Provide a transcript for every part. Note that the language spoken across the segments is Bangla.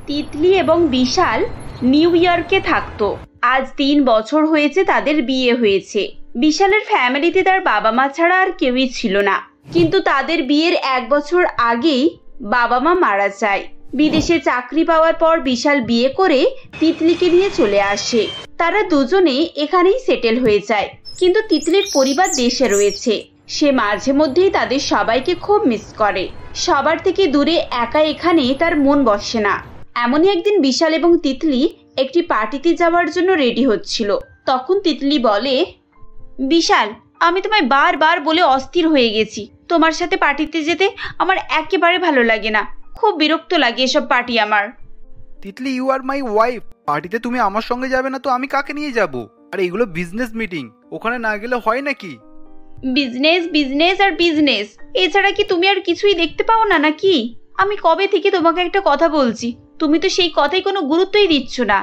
তিতলি এবং বিশাল নিউ ইয়র্কে থাকতো। আজ 3 বছর হয়েছে তাদের বিয়ে হয়েছে। বিশালের ফ্যামিলিতে তার বাবা মা ছাড়া আর কেউই ছিল না, কিন্তু তাদের বিয়ের 1 বছর আগেই বাবা মা মারা যায়। বিদেশে চাকরি পাওয়ার পর বিশাল বিয়ে করে তিতলিকে নিয়ে চলে আসে। তারা দুজনে এখানেই সেটেল হয়ে যায়, কিন্তু তিতলির পরিবার দেশে রয়েছে। সে মাঝে মধ্যেই তাদের সবাইকে খুব মিস করে। সবার থেকে দূরে একা এখানে তার মন বসে না। এমনই একদিন বিশাল এবং তিতলি একটি পার্টিতে যাওয়ার জন্য রেডি হচ্ছিল। তখন তিতলি বলে, বিশাল, আমি তোমায় বারবার বলে অস্থির হয়ে গেছি, তোমার সাথে পার্টিতে যেতে আমার একেবারে ভালো লাগে না। খুব বিরক্ত লাগে এসব পার্টি আমার। Titli, you are my wife. পার্টিতে তুমি আমার সঙ্গে যাবে না তো আমি কাকে নিয়ে যাব? আর এগুলো বিজনেস মিটিং, ওখানে না গেলে হয় নাকি? বিজনেস বিজনেস আর বিজনেস, এছাড়া কি তুমি আর কিছুই দেখতে পাও না নাকি? আমি কবে থেকে তোমাকে একটা কথা বলছি, তুমি তো সেই কথাই কোনো গুরুত্বই দিচ্ছ না।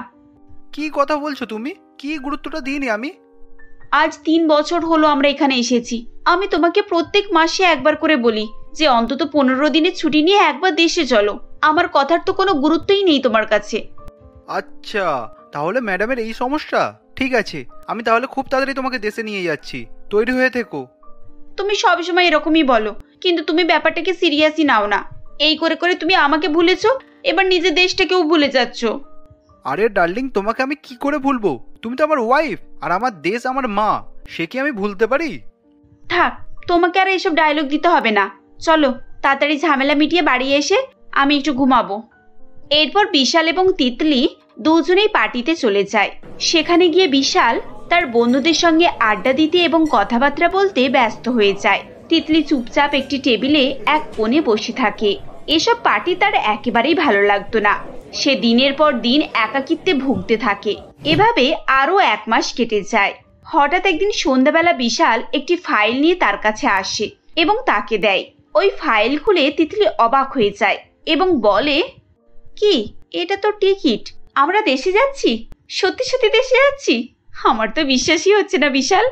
কি কথা বলছো তুমি? কি গুরুত্বটা দিইনি আমি? আজ 3 বছর হলো আমরা এখানে এসেছি। আমি তোমাকে প্রত্যেক মাসে একবার করে বলি যে অন্তত 15 দিনের ছুটি নিয়ে একবার দেশে চলো। আমার কথার তো কোনো গুরুত্বই নেই তোমার কাছে। আচ্ছা, তাহলে ম্যাডামের এই সমস্যা। ঠিক আছে, আমি তাহলে খুব তাড়াতাড়ি তোমাকে দেশে নিয়ে যাচ্ছি, তৈরি হয়ে থেকো। তুমি সবসময় এরকমই বলো, কিন্তু তুমি ব্যাপারটাকে সিরিয়াসই নাও না। এই করে করে তুমি আমাকে ভুলেছো, এবার নিজের দেশটাকেও ভুলে যাচ্ছ। আরে ডার্লিং, তোমাকে আমি কি করে ভুলবো? তুমি তো আমার ওয়াইফ, আর আমার দেশ আমার মা, সে কি আমি ভুলতে পারি? থাক, তোমাকে আর এইসব ডায়লগ দিতে হবে না। চলো তাড়াতাড়ি ঝামেলা মিটিয়ে বাড়ি এসে আমি একটু ঘুমাবো। এরপর বিশাল এবং তিতলি দুজনেই পার্টিতে চলে যায়। সেখানে গিয়ে বিশাল তার বন্ধুদের সঙ্গে আড্ডা দিতে এবং কথাবার্তা বলতে ব্যস্ত হয়ে যায়। তিতলি চুপচাপ একটি টেবিলে এক কোণে বসে থাকে। এসব পার্টি তার একেবারেই ভালো লাগতো না। সে দিনের পর দিন একাকিত্বে ভুগতে থাকে। এভাবে আরো 1 মাস কেটে যায়। হঠাৎ একদিন সন্ধ্যাবেলা বিশাল একটি ফাইল নিয়ে তার কাছে আসে এবং তাকে দেয়। ওই ফাইল খুলে তিতলি অবাক হয়ে যায় এবং বলে, কি, এটা তো টিকিট। আমরা দেশে যাচ্ছি, সত্যি সত্যি দেশে যাচ্ছি। আমার তো বিশ্বাসই হচ্ছে না বিশাল।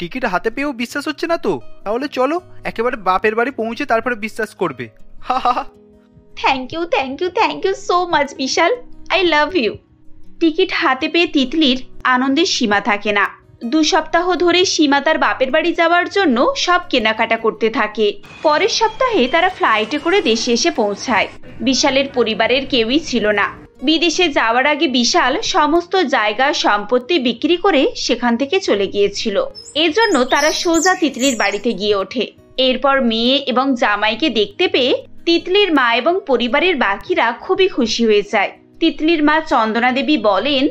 টিকিট হাতে পেয়েও বিশ্বাস হচ্ছে না তো? তাহলে চলো একেবারে বাপের বাড়ি পৌঁছে তারপরে বিশ্বাস করবে। হা হা হা। Thank you thank you thank you so much Vishal, I love you. Ticket হাতে পেয়ে তিতলির আনন্দের সীমা থাকে না। 2 সপ্তাহ ধরে সীমা তার বাপের বাড়ি যাওয়ার জন্য সব কেনাকাটা করতে থাকে। পরের সপ্তাহে তারা ফ্লাইটে করে দেশে এসে পৌঁছায়। বিশালের পরিবারের কেউই ছিল না। বিদেশে যাওয়ার আগে বিশাল সমস্ত জায়গা সম্পত্তি বিক্রি করে সেখান থেকে চলে গিয়েছিল। এজন্য তারা সোজা তিতলির বাড়িতে গিয়ে ওঠে। এরপর মেয়ে এবং জামাইকে দেখতে পেয়ে তিতলির মা এবং পরিবারের বাকিরা খুবই খুশি হয়ে যায়। তিতলির মা চন্দনা দেবী বলেন,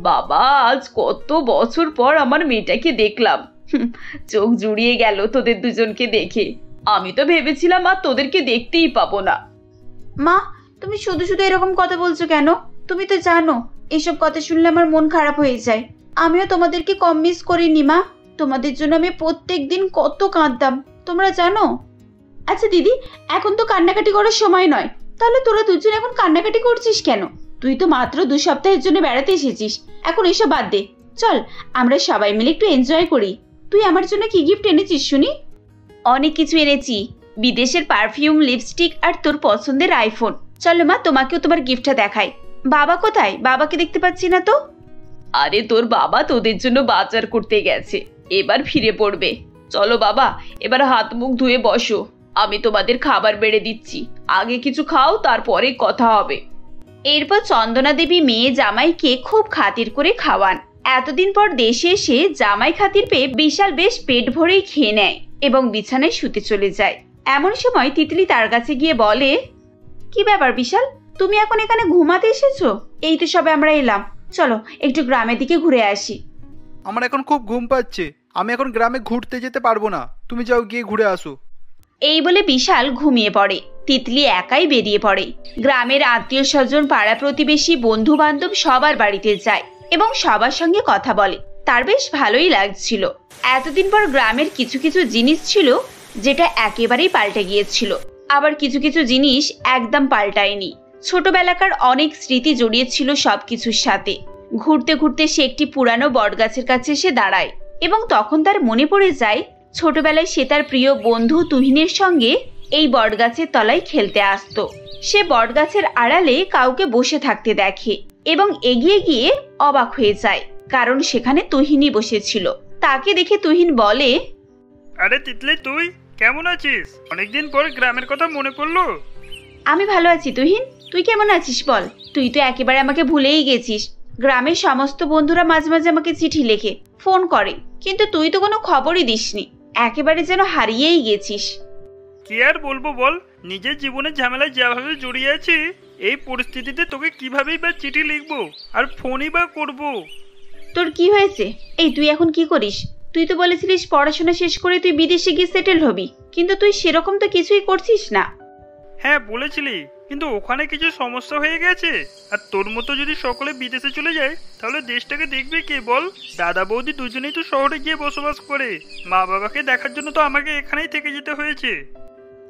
বাবা, আজ কত বছর পর আমার মেয়েটাকে দেখলাম। চোখ জুড়িয়ে গেল তোদের দুজনকে দেখে। আমি তো ভেবেছিলাম আর তোদেরকে দেখতেই পাবো না। মা, তুমি শুধু শুধু এরকম কথা বলছো কেন? তুমি তো জানো এসব কথা শুনলে আমার মন খারাপ হয়ে যায়। আমিও তোমাদেরকে কম মিস করিনি মা। তোমাদের জন্য আমি প্রত্যেক দিন কত কাঁদতাম, তোমরা জানো। আচ্ছা দিদি, এখন তো কান্নাকাটি করার সময় নয়। তাহলে তোরা দুজন এখন কান্নাকাটি করছিস কেন? তুই তো মাত্র 2 সপ্তাহের জন্য বেড়াতে এসেছিস। এখন এসব বাদ দে, চল আমরা সবাই মিলে একটু এনজয় করি। তুই আমার জন্য কি গিফট এনেছিস শুনি? অনেক কিছু এনেছি, বিদেশের পারফিউম, লিপস্টিক আর তোর পছন্দের আইফোন। চলো মা, তোমাকেও তোমার গিফটটা দেখাই। বাবা কোথায়? বাবাকে দেখতে পাচ্ছি না তো। আরে তোর বাবা তোদের জন্য বাজার করতে গেছে, এবার ফিরে পড়বে। চলো বাবা, এবার হাত মুখ ধুয়ে বসো, আমি তোমাদের খাবার বেড়ে দিচ্ছি। আগে কিছু খাও, তারপরে কথা হবে। এরপর চন্দনা দেবী মেয়ে জামাইকে খুব খাতির করে খাওয়ান। এতদিন পর দেশে এসে জামাই খাতির পেয়ে বিশাল বেশ পেট ভরেই খেয়ে নেয় এবং বিছানায় শুতে চলে যায়। এমন সময় তিতলি তার কাছে গিয়ে বলে, কি ব্যাপার বিশাল, তুমি এখন এখানে ঘুমাতে এসেছো? এই তো সবে আমরা এলাম, চলো একটু গ্রামের দিকে ঘুরে আসি। আমার এখন খুব ঘুম পাচ্ছে, আমি এখন গ্রামে ঘুরতে যেতে পারবো না, তুমি যাও গিয়ে ঘুরে আসো। এই বলে বিশাল ঘুমিয়ে পড়ে। তিতলি একাই বেরিয়ে পড়ে। গ্রামের আত্মীয় স্বজন, পাড়া প্রতিবেশী, বন্ধু বান্ধব সবার বাড়িতে যায় এবং সবার সঙ্গে কথা বলে। তার বেশ ভালোই লাগছিল। এতদিন পর গ্রামের কিছু কিছু জিনিস ছিল যেটা একেবারেই পাল্টে গিয়েছিল, আবার কিছু কিছু জিনিস একদম পাল্টায়নি। ছোটবেলাকার অনেক স্মৃতি জড়িয়েছিল সবকিছুর সাথে। ঘুরতে ঘুরতে সে একটি পুরানো বটগাছের কাছে এসে দাঁড়ায় এবং তখন তার মনে পড়ে যায় ছোটবেলায় সে তার প্রিয় বন্ধু তুহিনের সঙ্গে এই বটগাছের তলায় খেলতে আসতো। সে বটগাছের আড়ালে কাউকে বসে থাকতে দেখে এবং এগিয়ে গিয়ে অবাক হয়ে যায়, কারণ সেখানে তুহিনই বসেছিল। তাকে দেখে তুহিন বলে, আরে তিতলি, তুই কেমন আছিস? অনেকদিন পর গ্রামের কথা মনে পড়লো। আমি ভালো আছি তুহিন, তুই কেমন আছিস বল? তুই তো একেবারে আমাকে ভুলেই গেছিস। গ্রামের সমস্ত বন্ধুরা মাঝে মাঝে আমাকে চিঠি লেখে, ফোন করে, কিন্তু তুই তো কোনো খবরই দিসনি। একেবারে যেন হারিয়েই গেছিস। কি আর বলবো বল, নিজের জীবনের ঝামেলায় যেভাবে জড়িয়ে আছি, এই পরিস্থিতিতে তোকে কিভাবেই বা চিঠি লিখবো আর ফোনই বা করবো। তোর কি হয়েছে? এই তুই এখন কি করিস? তুই তো বলেছিলিস পড়াশোনা শেষ করে তুই বিদেশে গিয়ে সেটেল হবি, কিন্তু তুই সেরকম তো কিছুই করছিস না। হ্যাঁ বলেছিলি, কিন্তু ওখানে কিছু সমস্যা হয়ে গেছে। আর তোর মতো যদি সকলে বিদেশে চলে যায় তাহলে দেশটাকে দেখবে কে বল? দাদা বৌদি দুজনেই তো শহরে গিয়ে বসবাস করে, মা বাবাকে দেখার জন্য তো আমাকে এখানেই থেকে যেতে হয়েছে।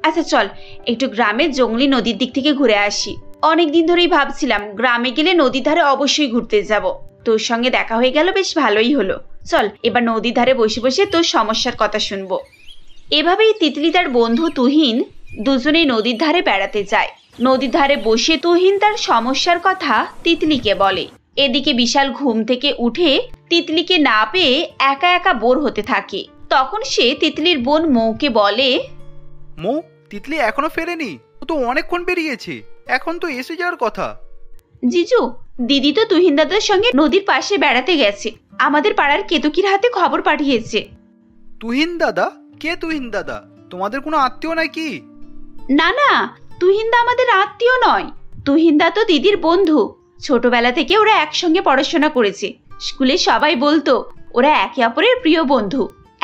আচ্ছা চল একটু গ্রামের জঙ্গলি নদীর দিক থেকে ঘুরে আসি। অনেকদিন ধরেই ভাবছিলাম গ্রামে গেলে নদীর ধারে অবশ্যই ঘুরতে যাব। তোর সঙ্গে দেখা হয়ে গেল, বেশ ভালোই হলো। চল এবার নদীর ধারে বসে বসে তোর সমস্যার কথা শুনবো। এভাবেই তিতলি তার বন্ধু তুহিন দুজনেই নদীর ধারে বেড়াতে যায়। নদীর ধারে বসে তুহিন তার সমস্যার কথা তিতলিকে বলে। এদিকে বিশাল ঘুম থেকে উঠে তিতলিকে না পেয়ে একা একা বোর হতে থাকে। তখন সে তিতলির বোন মৌকে বলে, মৌ, তিতলি এখনো ফেরেনি? ও তো অনেকক্ষণ বেরিয়েছে, এখন তো এসে যাওয়ার কথা। জিজু, দিদি তো তুহিন দাদার সঙ্গে নদীর পাশে বেড়াতে গেছে। আমাদের পাড়ার কেতকির হাতে খবর পাঠিয়েছে। তুহিন দাদা? কে তুহিন দাদা? তোমাদের কোনো আত্মীয় নাকি? না না, তুহিনদা আমাদের আত্মীয় নয়। তুহিনদা তো দিদির বন্ধু। ছোটবেলা থেকে ওরা একসঙ্গে পড়াশোনা করেছে। স্কুলে সবাই বলতো ওরা একে অপরের প্রিয় বন্ধু।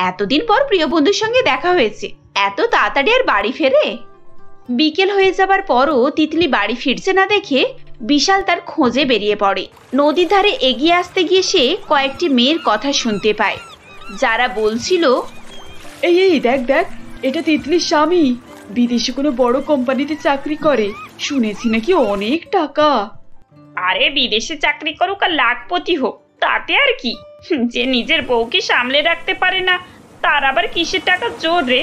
এতদিন পর প্রিয় বন্ধুর সঙ্গে দেখা হয়েছে, এত তাড়াতাড়ি আর বাড়ি ফেরে? বিকেল হয়ে যাবার পরও তিতলি বাড়ি ফিরছে না দেখে বিশাল তার খোঁজে বেরিয়ে পড়ে। নদীর ধারে এগিয়ে আসতে গিয়ে সে কয়েকটি মেয়ের কথা শুনতে পায়, যারা বলছিল, এই এই দেখ দেখ, এটা তিতলির স্বামী। বিদেশে কোনো বড় কোম্পানিতে চাকরি করে, শুনেছি নাকি অনেক টাকা। আরে বিদেশে চাকরি করুক আর লাখপতি হোক, তাতে আর কি? যে নিজের বউকে সামলে রাখতে পারে না, তার আবার কিসের টাকা জোর রে?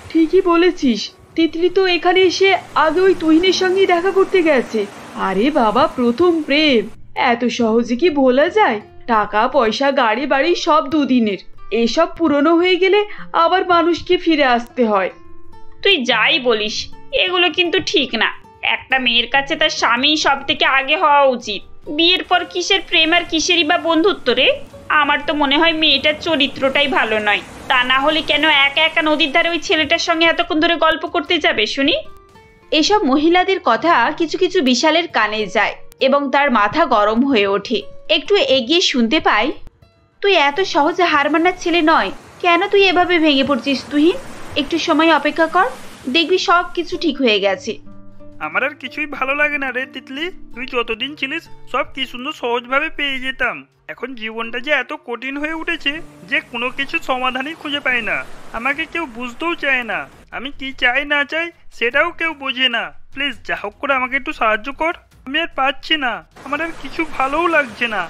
ঠিকই বলেছিস, তিতলি তো এখানে এসে আগে ওই তুহিনের সঙ্গে দেখা করতে গেছে। আরে বাবা, প্রথম প্রেম, এত সহজে কি ভোলা যায়? টাকা পয়সা গাড়ি বাড়ি সব দুদিনের, এসব পুরনো হয়ে গেলে আবার মানুষকে ফিরে আসতে হয়। তুই যাই বলিস, এগুলো কিন্তু ঠিক না। একটা মেয়ের কাছে তার স্বামী সব থেকে আগে হওয়া উচিত। বিয়ের পর কিসের প্রেম আর কিসেরই বা বন্ধুত্ব রে? আমার তো মনে হয় মেয়েটার চরিত্রটাই ভালো নয়। তা না হলে কেন একা একা নদীর ধারে ওই ছেলেটার সঙ্গে এতক্ষণ ধরে গল্প করতে যাবে শুনি? এসব মহিলাদের কথা কিছু কিছু বিশালের কানে যায় এবং তার মাথা গরম হয়ে ওঠে। একটু এগিয়ে শুনতে পায়, তুই এত সহজে হার মানার ছেলে নয়। কেন তুই এভাবে ভেঙে পড়ছিস তুহিন? একটু সময় অপেক্ষা কর, দেখবি সব কিছু ঠিক হয়ে গেছে। আমার আর কিছুই ভালো লাগে না রে তিতলি। তুই যতদিন ছিলিস সব কি সুন্দর সহজভাবে পেয়ে যেতাম। এখন জীবনটা যে এত কঠিন হয়ে উঠেছে যে কোনো কিছু সমাধানই খুঁজে পাই না। আমাকে কেউ বুঝতেও চায় না। আমি কি চাই না চাই সেটাও কেউ বোঝে না। প্লিজ যা হোক করে আমাকে একটু সাহায্য কর। আমি আর পাচ্ছি না, আমার আর কিছু ভালোও লাগছে না।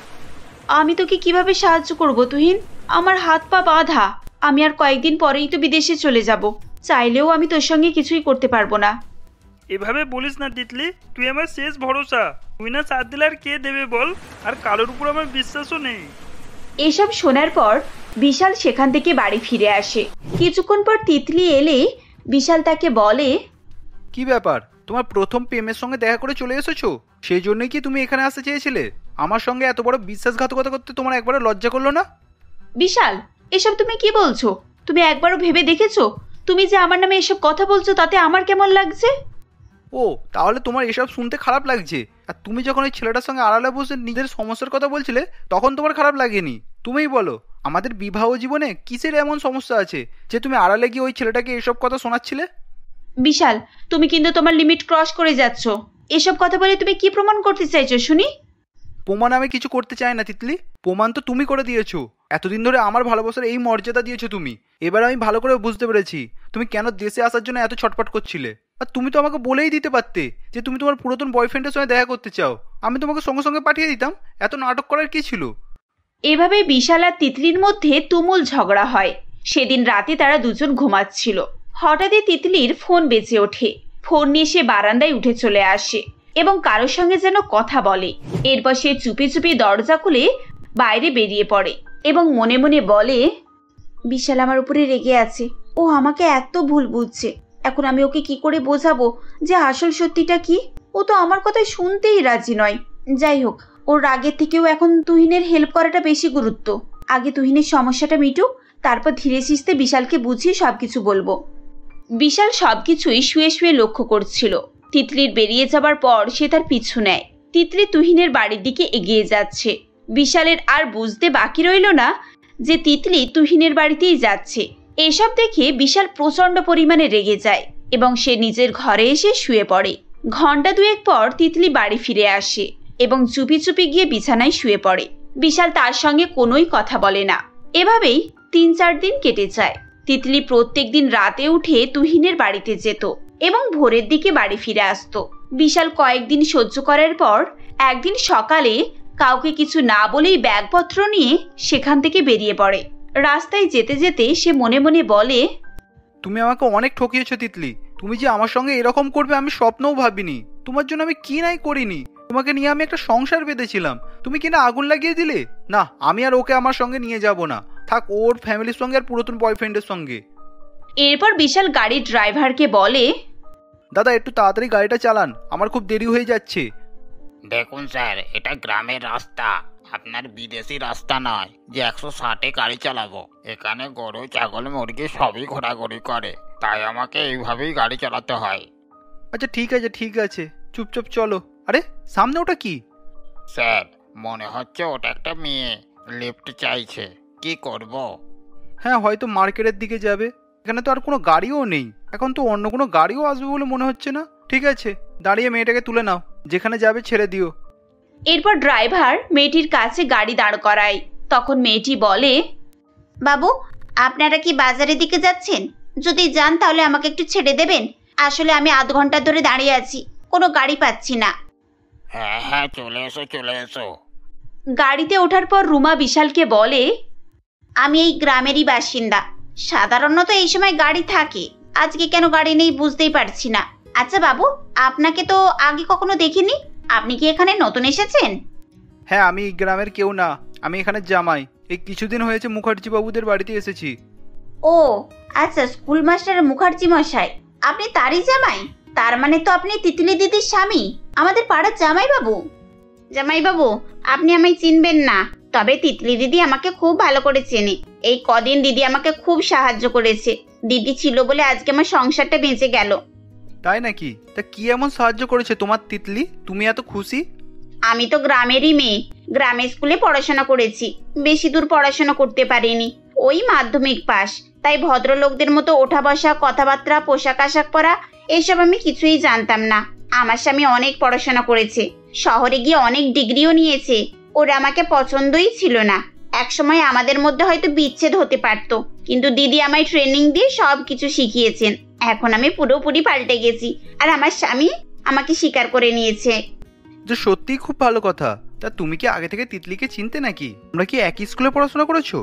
আমি তোকে কিভাবে সাহায্য করব তুহিন? আমার হাত পা বাঁধা। আমি আর কয়েকদিন পরেই তো বিদেশে চলে যাব। চাইলেও আমি তোর সঙ্গে কিছুই করতে পারবো না। এভাবে বলিস না তিতলি, তুই আমার শেষ ভরসা। তুই না সাথ দিলে আর কে দেবে বল? আর কারোর উপর আমার বিশ্বাসও নেই। এসব শোনার পর বিশাল সেখান থেকে বাড়ি ফিরে আসে। কিছুক্ষণ পর তিতলি এলে বিশাল তাকে বলে, কি ব্যাপার, তোমার প্রথম প্রেমের সঙ্গে দেখা করে চলে এসেছো? সেই জন্যই কি তুমি এখানে আসতে চেয়েছিলে? আমার সঙ্গে এত বড় বিশ্বাসঘাতকতা করতে তোমার একবারও লজ্জা করলো না? বিশাল, এসব তুমি কি বলছো? তুমি একবারও ভেবে দেখেছো তুমি যে আমার নামে এসব কথা বলছো তাতে আমার কেমন লাগছে? ও, তাহলে তোমার এসব শুনতে খারাপ লাগছে। আর তুমি যখন ওই ছেলেটার সঙ্গে আড়ালে বসে নিজের সমস্যার কথা বলছিলে তখন তোমার খারাপ লাগেনি? তুমিই বলো, আমাদের বিবাহ জীবনে কিসের এমন সমস্যা আছে যে তুমি আড়ালে গিয়ে ওই ছেলেটাকে এসব কথা শোনাচ্ছিলে? বিশাল, তুমি কিন্তু তোমার লিমিট ক্রস করে যাচ্ছ। এসব কথা বলে তুমি কি প্রমাণ করতে চাইছো শুনি? প্রমাণ আমি কিছু করতে চাই না তিতলি, প্রমাণ তো তুমি করে দিয়েছো। এতদিন ধরে আমার ভালোবাসার এই মর্যাদা দিয়েছো তুমি। এবার আমি ভালো করে বুঝতে পেরেছি তুমি কেন দেশে আসার জন্য এত ছটফট করছিলে। আর তুমি তো আমাকে বলেই দিতে পারতে যে তুমি তোমার পুরাতন বয়ফ্রেন্ডের সঙ্গে দেখা করতে চাও, আমি তোমাকে সঙ্গে সঙ্গে পাঠিয়ে দিতাম। এত নাটক করার কি ছিল? এভাবে বিশাল আর তিতলির মধ্যে তুমুল ঝগড়া হয়। সেদিন রাতে তারা দুজন ঘুমাচ্ছিল। হঠাৎই তিতলির ফোন বেজে ওঠে। ফোন নিয়ে সে বারান্দায় উঠে চলে আসে এবং কারোর সঙ্গে যেন কথা বলে। এরপর সে চুপি চুপি দরজা খুলে বাইরে বেরিয়ে পড়ে এবং মনে মনে বলে, বিশাল আমার উপরে রেগে আছে, ও আমাকে এত ভুল বুঝছে। এখন আমি ওকে কি করে বোঝাবো যে আসল সত্যিটা কি? ও তো আমার কথা শুনতেই রাজি নয়। যাই হোক, ওর রাগের থেকেও এখন তুহিনের হেল্প করাটা বেশি গুরুত্ব। আগে তুহিনের সমস্যাটা মিটুক, তারপর ধীরে সুস্থে বিশালকে বুঝিয়ে সবকিছু বলবো। বিশাল সবকিছুই শুয়ে শুয়ে লক্ষ্য করছিল। তিতলির বেরিয়ে যাবার পর সে তার পিছু নেয়। তিতলি তুহিনের বাড়ির দিকে এগিয়ে যাচ্ছে। বিশালের আর বুঝতে বাকি রইল না যে তিতলি তুহিনের বাড়িতেই যাচ্ছে। এসব দেখে বিশাল প্রচন্ড পরিমাণে রেগে যায় এবং সে নিজের ঘরে এসে শুয়ে পড়ে। ঘন্টা দুয়েক পর তিতলি বাড়ি ফিরে আসে এবং চুপি চুপি গিয়ে বিছানায় শুয়ে পড়ে। বিশাল তার সঙ্গে কোনোই কথা বলে না। এভাবেই ৩-৪ দিন কেটে যায়। তিতলি প্রত্যেক দিন রাতে উঠে তুহিনের বাড়িতে যেত এবং ভোরের দিকে বাড়ি ফিরে আসতো। বিশাল কয়েকদিন সহ্য করার পর একদিন সকালে কাউকে কিছু না বলেই ব্যাগপত্র নিয়ে সেখান থেকে বেরিয়ে পড়ে। রাস্তায় যেতে যেতে সে মনে মনে বলে, তুমি আমাকে অনেক ঠকিয়েছো তিতলি। তুমি যে আমার সঙ্গে এরকম করবে আমি স্বপ্নও ভাবিনি। তোমার জন্য আমি কি নাই করিনি। তোমাকে নিয়ে আমি একটা সংসার বেঁধেছিলাম, তুমি কিনা আগুন লাগিয়ে দিলে। না, আমি আর ওকে আমার সঙ্গে নিয়ে যাব না। থাক ওর ফ্যামিলির সঙ্গে আর পুরাতন বয়ফ্রেন্ডের সঙ্গে। এরপর বিশাল গাড়ির ড্রাইভারকে বলে, দাদা একটু তাড়াতাড়ি গাড়িটা চালান, আমার খুব দেরি হয়ে যাচ্ছে। দেখুন স্যার, এটা গ্রামের রাস্তা, আপনার বিদেশি রাস্তা নয় যে 160-এ গাড়ি চালাবো। এখানে গরু, ছাগল, মুরগি সবই ঘোরাঘুরি করে, তাই আমাকে এইভাবেই গাড়ি চালাতে হয়। আচ্ছা ঠিক আছে, চুপচাপ চলো। আরে সামনে ওটা কি? স্যার, মনে হচ্ছে ওটা একটা মেয়ে, লিফট চাইছে। কি করব? হ্যাঁ, হয়তো মার্কেটের দিকে যাবে। এখানে তো আর কোনো গাড়িও নেই। এখন তো অন্য কোনো গাড়িও আসবে বলে মনে হচ্ছে না। ঠিক আছে, দাঁড়িয়ে মেয়েটাকে তুলে নাও, যেখানে যাবে ছেড়ে দিও। এরপর ড্রাইভার মেয়েটির কাছে গাড়ি দাঁড় করায়। তখন মেয়েটি বলে, বাবু, আপনারা কি বাজারের দিকে যাচ্ছেন? যদি যান তাহলে আমাকে একটু ছেড়ে দেবেন। আসলে আমি আধ ঘন্টা ধরে দাঁড়িয়ে আছি, কোনো গাড়ি পাচ্ছি না। হ্যাঁ, চলে এসো। গাড়িতে ওঠার পর রুমা বিশালকে বলে, আমি এই গ্রামেরই বাসিন্দা। সাধারণত এই সময় গাড়ি থাকে, আজকে কেন গাড়ি নেই বুঝতেই পারছি না। আচ্ছা বাবু, আপনাকে তো আগে কখনো দেখিনি, আপনি কি এখানে নতুন এসেছেন? হ্যাঁ, আমি গ্রামের কেউ না, আমি এখানে জামাই। এই কিছুদিন হয়েছে মুখার্জি বাবুদের বাড়িতে এসেছি। ও আচ্ছা, স্কুল মাস্টার মুখার্জি মশাই, আপনি তারই জামাই? তার মানে তো আপনি তিতলি দিদির স্বামী, আমাদের পাড়ার জামাই বাবু। জামাই বাবু, আপনি আমায় চিনবেন না, তবে তিতলি দিদি আমাকে খুব ভালো করে চেনে। এই কদিন দিদি আমাকে খুব সাহায্য করেছে। দিদি ছিল বলে আজকে আমার সংসারটা বেঁচে গেল। তাই নাকি? তা কি এমন সাহায্য করেছে তোমার তিতলি, তুমি এত খুশি? আমি তো গ্রামেরই মেয়ে, গ্রামের স্কুলে পড়াশোনা করেছি। বেশি দূর পড়াশোনা করতে পারিনি, ওই মাধ্যমিক পাস। তাই ভদ্রলোকদের মতো ওঠা বসা, কথাবার্তা, পোশাক আশাক পরা এসব আমি কিছুই জানতাম না। আমার স্বামী অনেক পড়াশোনা করেছে, শহরে গিয়ে অনেক ডিগ্রিও নিয়েছে। ওরা আমাকে পছন্দই ছিল না। একসময় আমাদের মধ্যে হয়তো বিচ্ছেদ হতে পারত, কিন্তু দিদি আমায় ট্রেনিং দিয়ে সব কিছু শিখিয়েছেন। এখন আমি পুরোপুরি পাল্টে গেছি, আর আমার স্বামী আমাকে স্বীকার করে নিয়েছে। যে সত্যিই খুব ভালো কথা। তা তুমি কি আগে থেকে তিতলিকে চিনতে নাকি? তোমরা কি একই স্কুলে পড়াশোনা করেছো?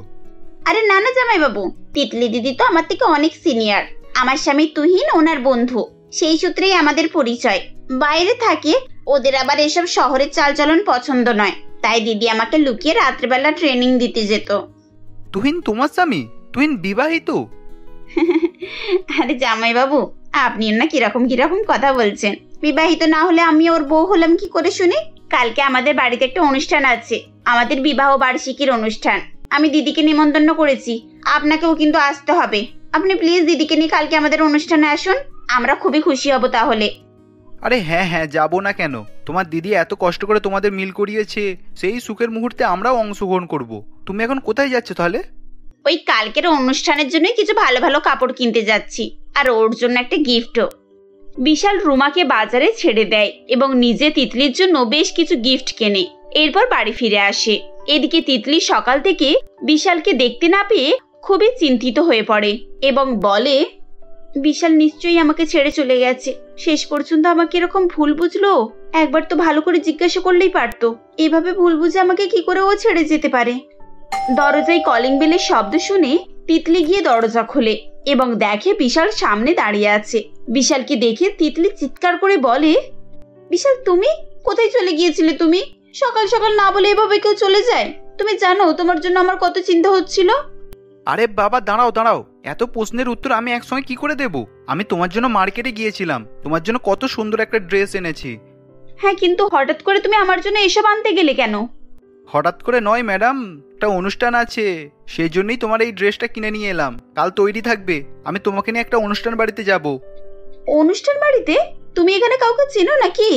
আরে না না জামাই বাবু, তিতলি দিদি তো আমার থেকে অনেক সিনিয়র। আমার স্বামী তুহিন ওনার বন্ধু, সেই সূত্রেই আমাদের পরিচয়। বাইরে থাকে, ওদের আবার এসব শহরের চালচলন পছন্দ নয়, তাই দিদি আমাকে লুকিয়ে রাত্রেবেলা ট্রেনিং দিতে যেত। তুহিন তোমার স্বামী? তুহিন বিবাহিত? আরে জামাই বাবু, আপনিও না কিরকম কথা বলছেন। বিবাহিত না হলে আমি ওর বউ হলাম কি করে শুনি? কালকে আমাদের বাড়িতে একটা অনুষ্ঠান আছে, আমাদের বিবাহ বার্ষিকীর অনুষ্ঠান। আমি দিদিকে নিমন্ত্রণ করেছি, আপনাকেও কিন্তু আসতে হবে। আপনি প্লিজ দিদিকে নিয়ে কালকে আমাদের অনুষ্ঠানে আসুন, আমরা খুবই খুশি হব তাহলে। আরে হ্যাঁ, যাবো না কেন? তোমার দিদি এত কষ্ট করে তোমাদের মিল করিয়েছে, সেই সুখের মুহূর্তে আমরাও অংশগ্রহণ করব। তুমি এখন কোথায় যাচ্ছ তাহলে? ওই কালকের অনুষ্ঠানের জন্য কিছু ভালো ভালো কাপড় কিনতে যাচ্ছি, আর ওর জন্য একটা গিফটও। বিশাল রুমাকে বাজারে ছেড়ে দেয় এবং নিজে তিতলির জন্য বেশ কিছু গিফট কেনে। এরপর বাড়ি ফিরে আসে। এদিকে তিতলি সকাল থেকে বিশালকে দেখতে না পেয়ে খুবই চিন্তিত হয়ে পড়ে এবং বলে, বিশাল নিশ্চয়ই আমাকে ছেড়ে চলে গেছে। শেষ পর্যন্ত আমাকে এরকম ভুল বুঝলো। একবার তো ভালো করে জিজ্ঞাসা করলেই পারতো, এভাবে ভুল বুঝে আমাকে কি করে ও ছেড়ে যেতে পারে। দরজায় কলিং বেলের শব্দ শুনে তিতলি গিয়ে দরজা খোলে এবং দেখে বিশাল সামনে দাঁড়িয়ে আছে। বিশালকে দেখে তিতলি চিৎকার করে বলে, বিশাল তুমি কোথায় চলে গিয়েছিলে? তুমি সকাল সকাল না বলে এভাবে কেউ চলে যায়? তুমি জানো তোমার জন্য আমার কত চিন্তা হচ্ছিল। আরে বাবা দাঁড়াও দাঁড়াও, এত প্রশ্নের উত্তর আমি একসঙ্গে কি করে দেব? আমি তোমার জন্য মার্কেটে গিয়েছিলাম, তোমার জন্য কত সুন্দর একটা ড্রেস এনেছি। হ্যাঁ, কিন্তু হঠাৎ করে তুমি আমার জন্য এসব আনতে গেলে কেন? হঠাৎ করে নয় ম্যাডাম, একটা অনুষ্ঠান আছে, সেই জন্যই তোমার এই ড্রেসটা কিনে নিয়ে এলাম। কাল তৈরি থাকবে, আমি তোমাকে নিয়ে একটা অনুষ্ঠান বাড়িতে যাব। অনুষ্ঠান বাড়িতে? তুমি এখানে কাউকে চেনো নাকি?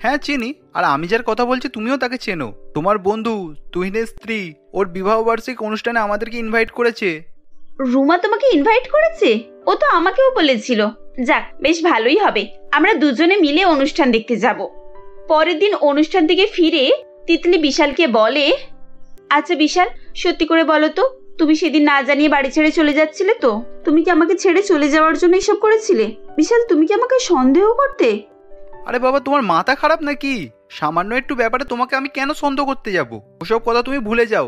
হ্যাঁ চিনি, আর আমি যার কথা বলছি তুমিও তাকে চেনো। তোমার বন্ধু তুহিনের স্ত্রী, ওর বিবাহ বার্ষিক অনুষ্ঠানে আমাদেরকে ইনভাইট করেছে। রুমা তোমাকে ইনভাইট করেছে? ও তো আমাকেও বলেছিল। যাক, বেশ ভালোই হবে, আমরা দুজনে মিলে অনুষ্ঠান দেখতে যাব। পরের দিন অনুষ্ঠান থেকে ফিরে তিতলি বিশালকে বলে, আচ্ছা বিশাল, সত্যি করে বলো তো, তুমি সেদিন না জানিয়ে বাড়ি ছেড়ে চলে যাচ্ছিলে তো? তুমি কি আমাকে ছেড়ে চলে যাওয়ার জন্য এসব করেছিলে? বিশাল, তুমি কি আমাকে সন্দেহ করতে? আরে বাবা, তোমার মাথা খারাপ নাকি? সামান্য একটু ব্যাপারে তোমাকে আমি কেন সন্দেহ করতে যাব? ওসব কথা তুমি ভুলে যাও।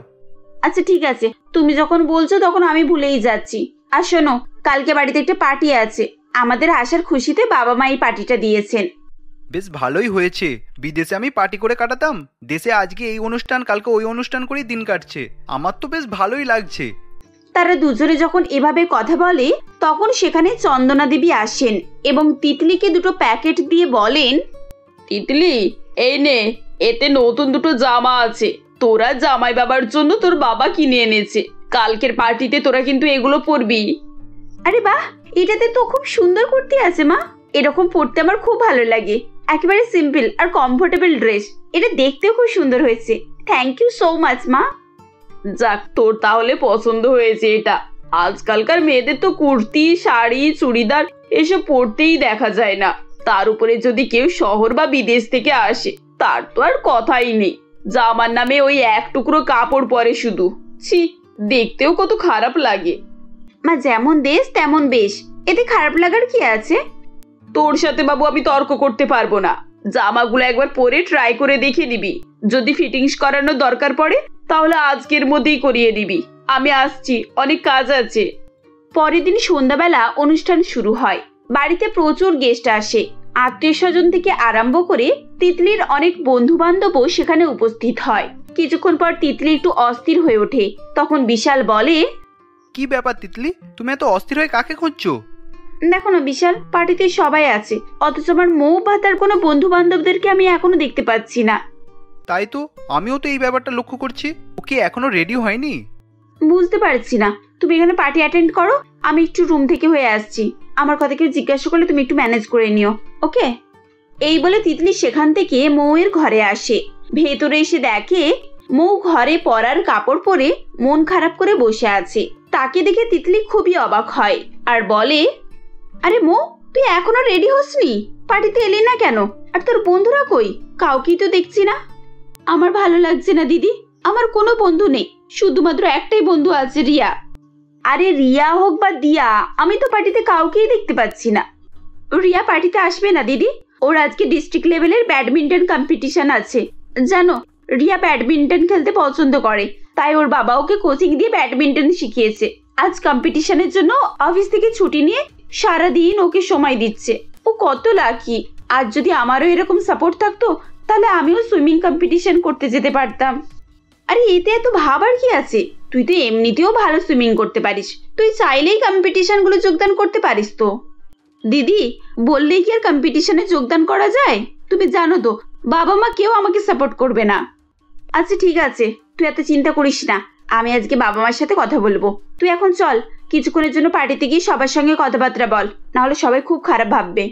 আচ্ছা ঠিক আছে, তুমি যখন বলছো তখন আমি ভুলেই যাচ্ছি। আর শোনো, কালকে বাড়িতে একটা পার্টি আছে, আমাদের আসার খুশিতে বাবা মা এই পার্টিটা দিয়েছেন। বেশ ভালোই হয়েছে, বিদেশে আমি পার্টি করে কাটাতাম, দেশে আজকে এই অনুষ্ঠান কালকে ওই অনুষ্ঠান করেই দিন কাটছে। আমার তো বেশ ভালোই লাগছে। তারা দুজনে যখন এভাবে কথা বলে তখন সেখানে চন্দনা দেবী আসেন এবং তিতলিকে দুটো প্যাকেট দিয়ে বলেন, তিতলি, এই নে, এতে নতুন দুটো জামা আছে, তোরা জামাই বাবার জন্য তোর বাবা কিনে এনেছে। কালকের পার্টিতে তোরা কিন্তু এগুলো পরবি। আরে বাহ, এটাতে তো খুব সুন্দর কুর্তি আছে মা, এরকম পরতে আমার খুব ভালো লাগে। একেবারে সিম্পল আর কমফোর্টেবল ড্রেস, এটা দেখতেও খুব সুন্দর হয়েছে। থ্যাংক ইউ সো মাচ মা। যাক, তোর তাহলে পছন্দ হয়েছে এটা। আজকালকার মেয়েদের তো কুর্তি, শাড়ি, চুড়িদার এসব পরতেই দেখা যায় না। তার উপরে যদি কেউ শহর বা বিদেশ থেকে আসে, তার তো আর কথাই নেই। জামার নামে ওই এক টুকরো কাপড় পরে শুধু, ছি, দেখতেও কত খারাপ লাগে। মা, যেমন দেশ তেমন বেশ, এতে খারাপ লাগার কি আছে? তোর সাথে বাবু আমি তর্ক করতে পারবো না। জামাগুলো একবার পরে ট্রাই করে দেখে নিবি, যদি ফিটিংস করানোর দরকার পড়ে তাহলে আজকের মধ্যেই করিয়ে দিবি। আমি আসছি, অনেক কাজ আছে। পরের দিন সন্ধ্যাবেলা অনুষ্ঠান শুরু হয়। বাড়িতে প্রচুর গেস্ট আসে, আত্মীয় স্বজন থেকে আরম্ভ করে তিতলির অনেক বন্ধু বান্ধবও সেখানে উপস্থিত হয়। কিছুক্ষণ পর তিতলি একটু অস্থির হয়ে ওঠে। তখন বিশাল বলে, কি ব্যাপার তিতলি, তুমি এত অস্থির হয়ে কাকে খুঁজছো? দেখো না বিশাল, পার্টিতে সবাই আছে, অথচ আমার মৌ বা তার কোনো বন্ধু বান্ধবদেরকে আমি এখনো দেখতে পাচ্ছি না। তাই তো, আমিও তো এই ব্যাপারটা লক্ষ্য করছি। ও কি এখনো রেডি হয়নি? বুঝতে পারছি না। তুমি এখানে পার্টি অ্যাটেন্ড করো, আমি একটু রুম থেকে হয়ে আসছি। আমার কথা কেউ জিজ্ঞাসা করলে তুমি একটু ম্যানেজ করে নিও, ওকে? এই বলে তিতলি সেখান থেকে মৌয়ের ঘরে আসে। ভেতরে এসে দেখে মৌ ঘরে পরার কাপড় পরে মন খারাপ করে বসে আছে। তাকে দেখে তিতলি খুবই অবাক হয় আর বলে, আরে মৌ, তুই এখনো রেডি হসনি? পার্টিতে এলি না কেন? আর তোর বন্ধুরা কই? কাউকেই তো দেখছি না। আমার ভালো লাগছে না দিদি, আমার কোনো বন্ধু নেই, শুধুমাত্র একটাই বন্ধু আছে, রিয়া। আরে রিয়া হোক বা দিয়া, আমি তো পার্টিতে কাউকেই দেখতে পাচ্ছি না। রিয়া পার্টিতে আসবে না দিদি, ওর আজকে ডিস্ট্রিক্ট লেভেলের ব্যাডমিন্টন কম্পিটিশন আছে। জানো, রিয়া ব্যাডমিন্টন খেলতে পছন্দ করে, তাই ওর বাবা ওকে কোচিং দিয়ে ব্যাডমিন্টন শিখিয়েছে। আজ কম্পিটিশনের জন্য অফিস থেকে ছুটি নিয়ে সারাদিন ওকে সময় দিচ্ছে। ও কত লাকি। আজ যদি আমারও এরকম সাপোর্ট থাকতো তাহলে আমিও সুইমিং কম্পিটিশন করতে যেতে পারতাম। আরে এতে এত ভাবার কি আছে? তুই তো এমনিতেও ভালো সুইমিং করতে পারিস, তুই চাইলেই কম্পিটিশন গুলো যোগদান করতে পারিস তো। দিদি, বললেই কি আর কম্পিটিশনে যোগদান করা যায়? তুমি জানো তো বাবা মা কেউ আমাকে সাপোর্ট করবে না। আচ্ছা ঠিক আছে, তুই এত চিন্তা করিস না, আমি আজকে বাবা মার সাথে কথা বলবো। তুই এখন চল, কিছুক্ষণের জন্য পার্টিতে গিয়ে সবার সঙ্গে কথাবার্তা বল, নাহলে সবাই খুব খারাপ ভাববে।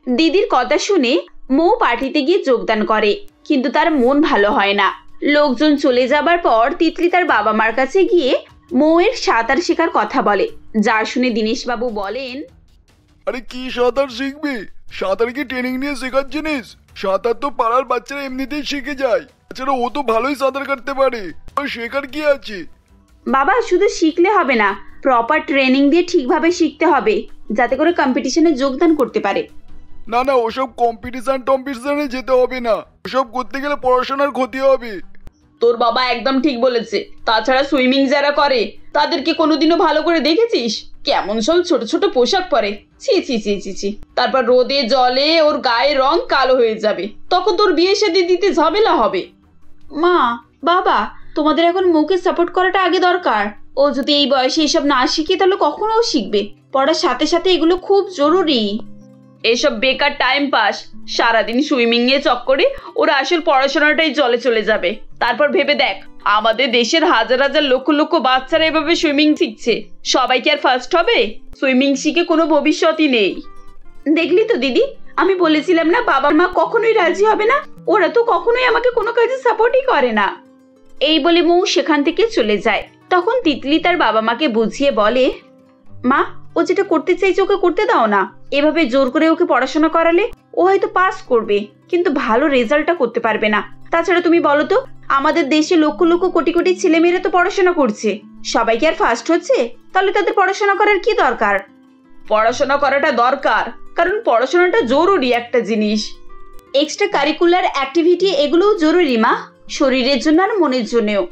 দিদির কথা শুনে মৌ পার্টিতে গিয়ে যোগদান করে, কিন্তু তার মন ভালো হয় না। লোকজন চলে যাবার পর তিতলি তার বাবা মার কাছে গিয়ে মৌয়ের সাঁতার শেখার কথা বলে, যা শুনে দীনেশবাবু বলেন, আরে কি সাঁতার শিখবি? সাঁতার কি ট্রেনিং নিয়ে শেখার জিনিস? সাঁতার তো পাড়ার বাচ্চারা এমনিতেই শিখে যায়। তাছাড়া ও তো ভালোই সাঁতার কাটতে পারে, শেখার কি আছে? বাবা, শুধু শিখলে হবে না, প্রপার ট্রেনিং দিয়ে ঠিকভাবে শিখতে হবে, যাতে করে কম্পিটিশনে যোগদান করতে পারে। না না, ওসব টম্পিটিশনে যেতে হবে না, ওসব করতে গেলে পড়াশোনার ক্ষতি হবে। তোর বাবা একদম ঠিক বলেছে। তাছাড়া সুইমিং যারা করে তাদেরকে কোনোদিনও ভালো করে দেখেছিস? কেমন সব ছোট ছোট পোশাক পরে, ছি ছি ছি ছি ছি। তারপর রোদে জলে ওর গায়ের রং কালো হয়ে যাবে, তখন তোর বিয়ে শাদী দিতে ঝামেলা হবে। মা, বাবা, তোমাদের এখন মৌকে সাপোর্ট করাটা আগে দরকার। ও যদি এই বয়সে এসব না শিখে তাহলে কখনো ও শিখবে? পড়ার সাথে সাথে এগুলো খুব জরুরি। এসব বেকার টাইম পাস, সারাদিন সুইমিং নিয়ে চক্করে ওর আসল পড়াশোনাটাই জলে চলে যাবে। তারপর ভেবে দেখ, আমাদের দেশের হাজার হাজার লক্ষ লক্ষ বাচ্চারা এভাবে সুইমিং শিখছে, সবাই কি আর ফার্স্ট হবে? সুইমিং শিখে কোনো ভবিষ্যৎই নেই। দেখলি তো দিদি, আমি বলেছিলাম না বাবা মা কখনোই রাজি হবে না। ওরা তো কখনোই আমাকে কোনো কাজে সাপোর্টই করে না। এই বলে মৌ সেখান থেকে চলে যায়। তখন তিতলি তার বাবা মাকে বুঝিয়ে বলে, মা, ও যেটা করতে চাইছে ওকে করতে দাও না। এভাবে জোর করে ওকে পড়াশোনা করালে ও হয়তো পাস করবে, কিন্তু ভালো রেজাল্টটা করতে পারবে না। তাছাড়া তুমি বলো তো, আমাদের দেশে লক্ষ লক্ষ কোটি কোটি ছেলেমেয়েরা তো পড়াশোনা করছে, সবাই কি আর ফার্স্ট হচ্ছে? তাহলে তাদের পড়াশোনা করার কি দরকার? পড়াশোনা করাটা দরকার, কারণ পড়াশোনাটা জরুরি একটা জিনিস। এক্সট্রা কারিকুলার অ্যাক্টিভিটি এগুলোও জরুরি মা, শরীরের জন্য আর মনের জন্যও।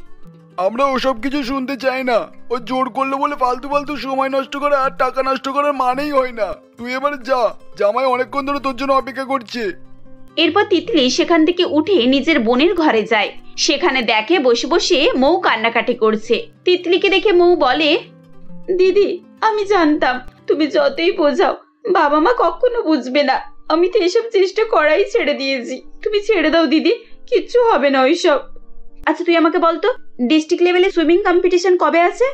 আমরা ওসব কিছু শুনতে চাই না। ও জোর করলো বলে ফালতু ফালতু সময় নষ্ট করা আর টাকা নষ্ট করার মানেই হয় না। তুই এবার যা, জামাই অনেকক্ষণ ধরে তোর জন্য অপেক্ষা করছে। এরপর তিতলি সেখান থেকে উঠে নিজের বোনের ঘরে যায়। সেখানে দেখে বসে বসে মৌ কান্নাকাটি করছে। তিতলিকে দেখে মৌ বলে, দিদি, আমি জানতাম তুমি যতই বোঝাও বাবা মা কখনো বুঝবে না। আমি তো এসব চেষ্টা করাই ছেড়ে দিয়েছি। তুমি ছেড়ে দাও দিদি, কিচ্ছু হবে না ওইসব। আচ্ছা তুই আমাকে বলতো, ডিস্ট্রিক্ট লেভেলে সুইমিং কম্পিটিশন কবে আছে?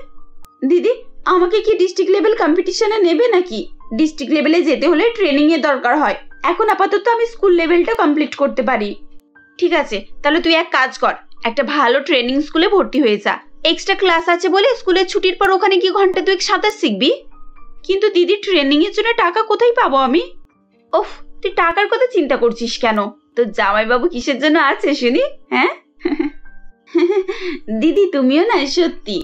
দিদি, আমাকে কি ডিস্ট্রিক্ট লেভেল কম্পিটিশনে নেবে নাকি? ডিস্ট্রিক্ট লেভেলে যেতে হলে ট্রেনিং এর দরকার হয়। এখন আপাতত আমি স্কুল লেভেলটা কমপ্লিট করতে পারি। ঠিক আছে, তাহলে তুই এক কাজ কর, একটা ভালো ট্রেনিং স্কুলে ভর্তি হয়ে যা। এক্সট্রা ক্লাস আছে বলে স্কুলের ছুটির পর ওখানে গিয়ে ঘন্টা দুয়েক সাঁতার শিখবি। কিন্তু দিদি, ট্রেনিং এর জন্য টাকা কোথায় পাবো আমি? ওফ, তুই টাকার কথা চিন্তা করছিস কেন? তোর জামাইবাবু কিসের জন্য আছে শুনি? হ্যাঁ দিদি, তুমিও না সত্যি।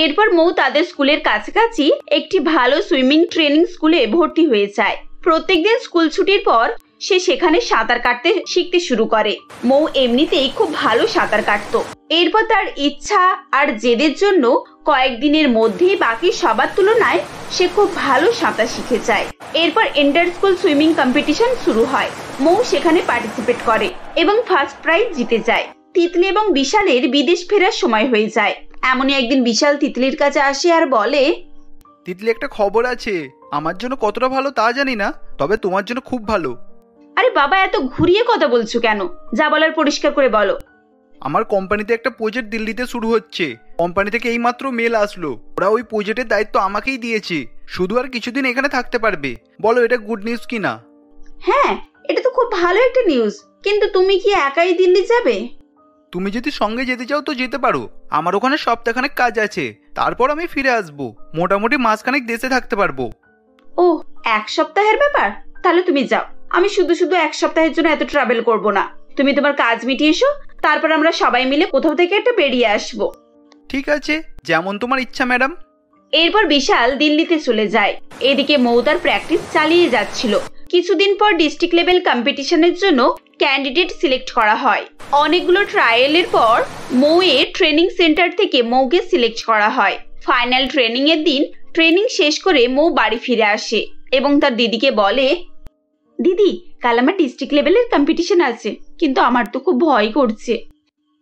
এরপর মৌ তাদের স্কুলের কাছাকাছি একটি ভালো সুইমিং ট্রেনিং স্কুলে ভর্তি হয়ে যায়। প্রত্যেকদিন স্কুল ছুটির পর সে সেখানে সাঁতার কাটতে শিখতে শুরু করে। মৌ এমনিতেই খুব ভালো সাঁতার কাটতো। এরপর তার ইচ্ছা আর জেদের জন্য কয়েকদিনের মধ্যেই বাকি সবার তুলনায় সে খুব ভালো সাঁতার শিখে যায়। এরপর ইন্টার স্কুল সুইমিং কম্পিটিশন শুরু হয়। মৌ সেখানে পার্টিসিপেট করে এবং ফার্স্ট প্রাইজ জিতে যায়। তিতলি এবং বিশালের বিদেশ ফেরার সময় হয়ে যায়। এমনই একদিন বিশাল তিতলির কাছে আসে আর বলে, তিতলি, একটা খবর আছে। আমার জন্য কতটা ভালো তা জানি না, তবে তোমার জন্য খুব ভালো। আরে বাবা, এত ঘুরিয়ে কথা বলছো কেন? যা বলার পরিষ্কার করে বলো। আমার কোম্পানিতে একটা প্রজেক্ট দিল্লিতে শুরু হচ্ছে। কোম্পানি থেকে এইমাত্র মেল আসলো, ওরা ওই প্রজেক্টের দায়িত্ব আমাকেই দিয়েছে। শুধু আর কিছুদিন এখানে থাকতে পারবে। বলো, এটা গুড নিউজ কি না? হ্যাঁ, এটা তো খুব ভালো একটা নিউজ, কিন্তু তুমি কি একাই দিল্লি যাবে? তুমি যদি সঙ্গে যেতে চাও তো যেতে পারো। আমার ওখানে সপ্তাহখানেক কাজ আছে, তারপর আমি ফিরে আসবো। মোটামুটি মাসখানেক দেশে থাকতে পারবো। ও, এক সপ্তাহের ব্যাপার? তাহলে তুমি যাও। আমি শুধু শুধু এক সপ্তাহের জন্য এত ট্রাভেল করব না। তুমি তোমার কাজ মিটিয়ে এসো, তারপর আমরা সবাই মিলে কোথাও থেকে একটা বেরিয়ে আসবো। ঠিক আছে, যেমন তোমার ইচ্ছা ম্যাডাম। এরপর বিশাল দিল্লিতে চলে যায়। এদিকে মৌ তার প্র্যাকটিস চালিয়ে যাচ্ছিল। কিছুদিন পর ডিস্ট্রিক্ট লেভেল কম্পিটিশনের জন্য ক্যান্ডিডেট সিলেক্ট করা হয়। অনেকগুলো ট্রায়ালের পর মৌয়ের ট্রেনিং সেন্টার থেকে মৌকে সিলেক্ট করা হয়। ফাইনাল ট্রেনিং এর দিন ট্রেনিং শেষ করে মৌ বাড়ি ফিরে আসে এবং তার দিদিকে বলে, দিদি, কাল আমার ডিস্ট্রিক্ট লেভেলের কম্পিটিশন আছে, কিন্তু আমার তো খুব ভয় করছে।